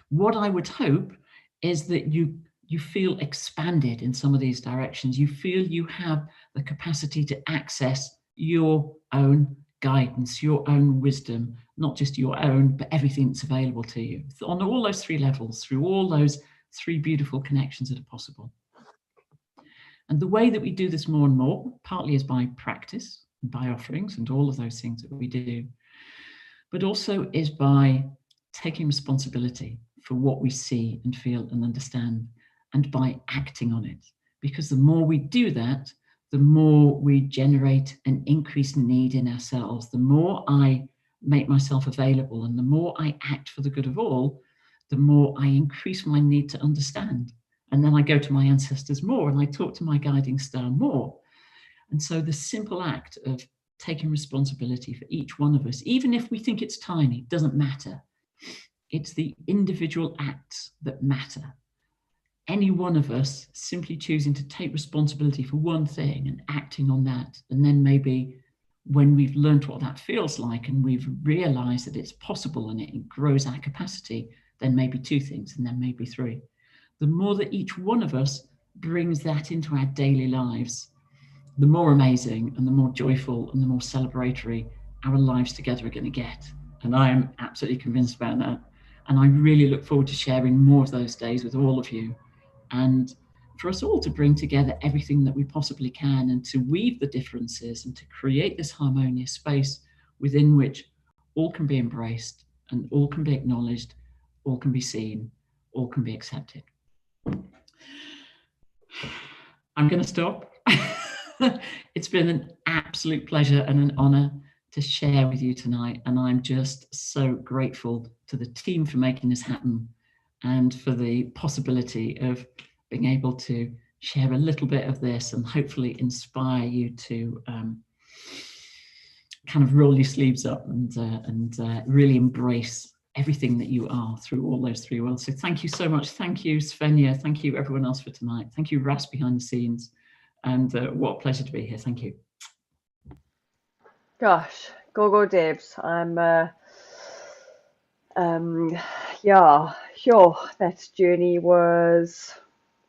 What I would hope is that you feel expanded in some of these directions. You feel you have the capacity to access your own guidance, your own wisdom, not just your own, but everything that's available to you on all those 3 levels, through all those 3 beautiful connections that are possible. And the way that we do this more and more, partly is by practice, by offerings and all of those things that we do, but also is by taking responsibility for what we see and feel and understand, and by acting on it. Because the more we do that, the more we generate an increased need in ourselves. The more I make myself available and the more I act for the good of all, the more I increase my need to understand. And then I go to my ancestors more and I talk to my guiding star more. And so the simple act of taking responsibility for each one of us, even if we think it's tiny, doesn't matter. It's the individual acts that matter. any one of us simply choosing to take responsibility for one thing and acting on that, and then maybe when we've learned what that feels like and we've realized that it's possible and it grows our capacity, then maybe two things and then maybe three. The more that each one of us brings that into our daily lives, the more amazing and the more joyful and the more celebratory our lives together are going to get. And I am absolutely convinced about that. And I really look forward to sharing more of those days with all of you, and for us all to bring together everything that we possibly can and to weave the differences and to create this harmonious space within which all can be embraced and all can be acknowledged, all can be seen, all can be accepted. I'm going to stop. It's been an absolute pleasure and an honor to share with you tonight. And I'm just so grateful to the team for making this happen and for the possibility of being able to share a little bit of this and hopefully inspire you to kind of roll your sleeves up and really embrace everything that you are through all those three worlds. So thank you so much. Thank you, Svenja. Thank you, everyone else, for tonight. Thank you, Ras, behind the scenes. And what a pleasure to be here. Thank you. Gosh, go Debs. Yeah, sure. That journey was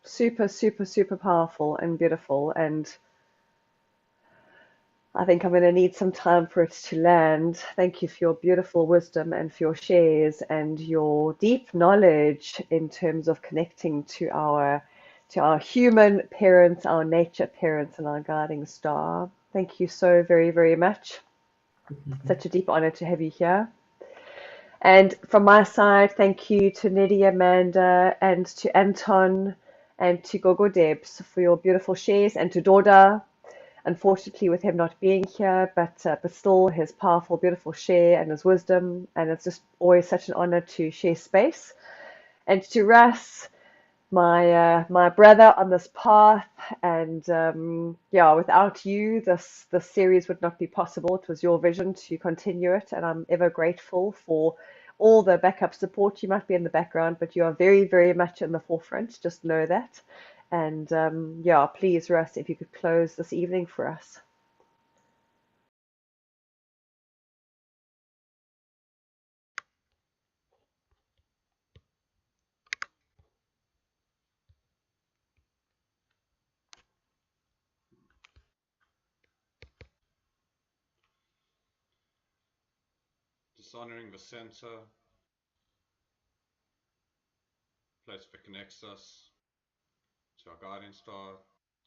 super powerful and beautiful, and I think I'm going to need some time for it to land. Thank you for your beautiful wisdom and for your shares and your deep knowledge in terms of connecting to our human parents, our nature parents, and our guiding star. Thank you so very much. Such a deep honor to have you here. And from my side, thank you to Nidhi Amanda and to Anton and to Gogo Debs for your beautiful shares, and to Doda, unfortunately with him not being here, but still his powerful, beautiful share and his wisdom. And it's just always such an honor to share space. And to Russ, my brother on this path, and yeah, without you, this series would not be possible. It was your vision to continue it, and I'm ever grateful for all the backup support. You might be in the background, but you are very much in the forefront. Just know that. And yeah, please, Russ, if you could close this evening for us. Dishonoring the center, place that connects us to our guiding star,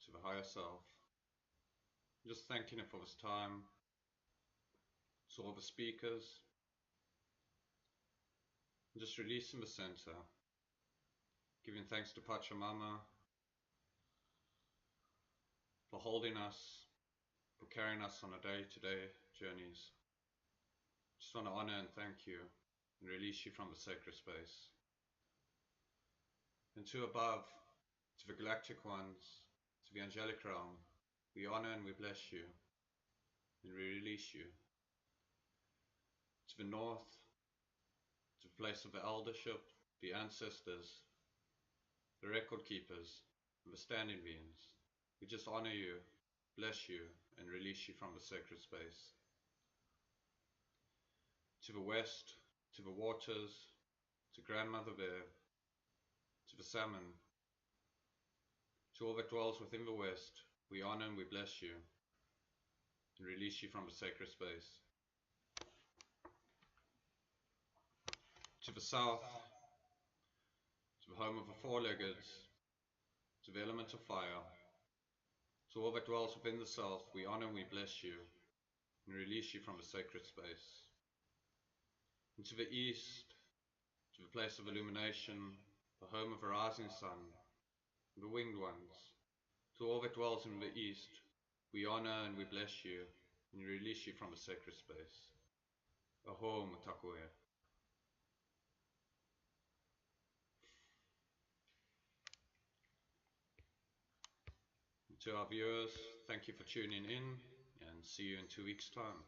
to the higher self. Just thanking it for this time, to all the speakers, and just releasing the center, giving thanks to Pachamama for holding us, for carrying us on our day-to-day journeys. Just want to honor and thank you and release you from the sacred space. And to above, to the galactic ones, to the angelic realm, we honor and we bless you and we release you. To the north, to the place of the eldership, the ancestors, the record keepers, and the standing beings, we just honor you, bless you, and release you from the sacred space. To the west, to the waters, to Grandmother Bear, to the salmon, to all that dwells within the west, we honor and we bless you and release you from the sacred space. To the south, to the home of the four-leggeds, to the element of fire, to all that dwells within the self, we honor and we bless you and release you from the sacred space. And to the east, to the place of illumination, the home of the rising sun, the winged ones, to all that dwells in the east, we honor and we bless you and release you from the sacred space. Aho Matakuya. To our viewers, thank you for tuning in and see you in 2 weeks' time.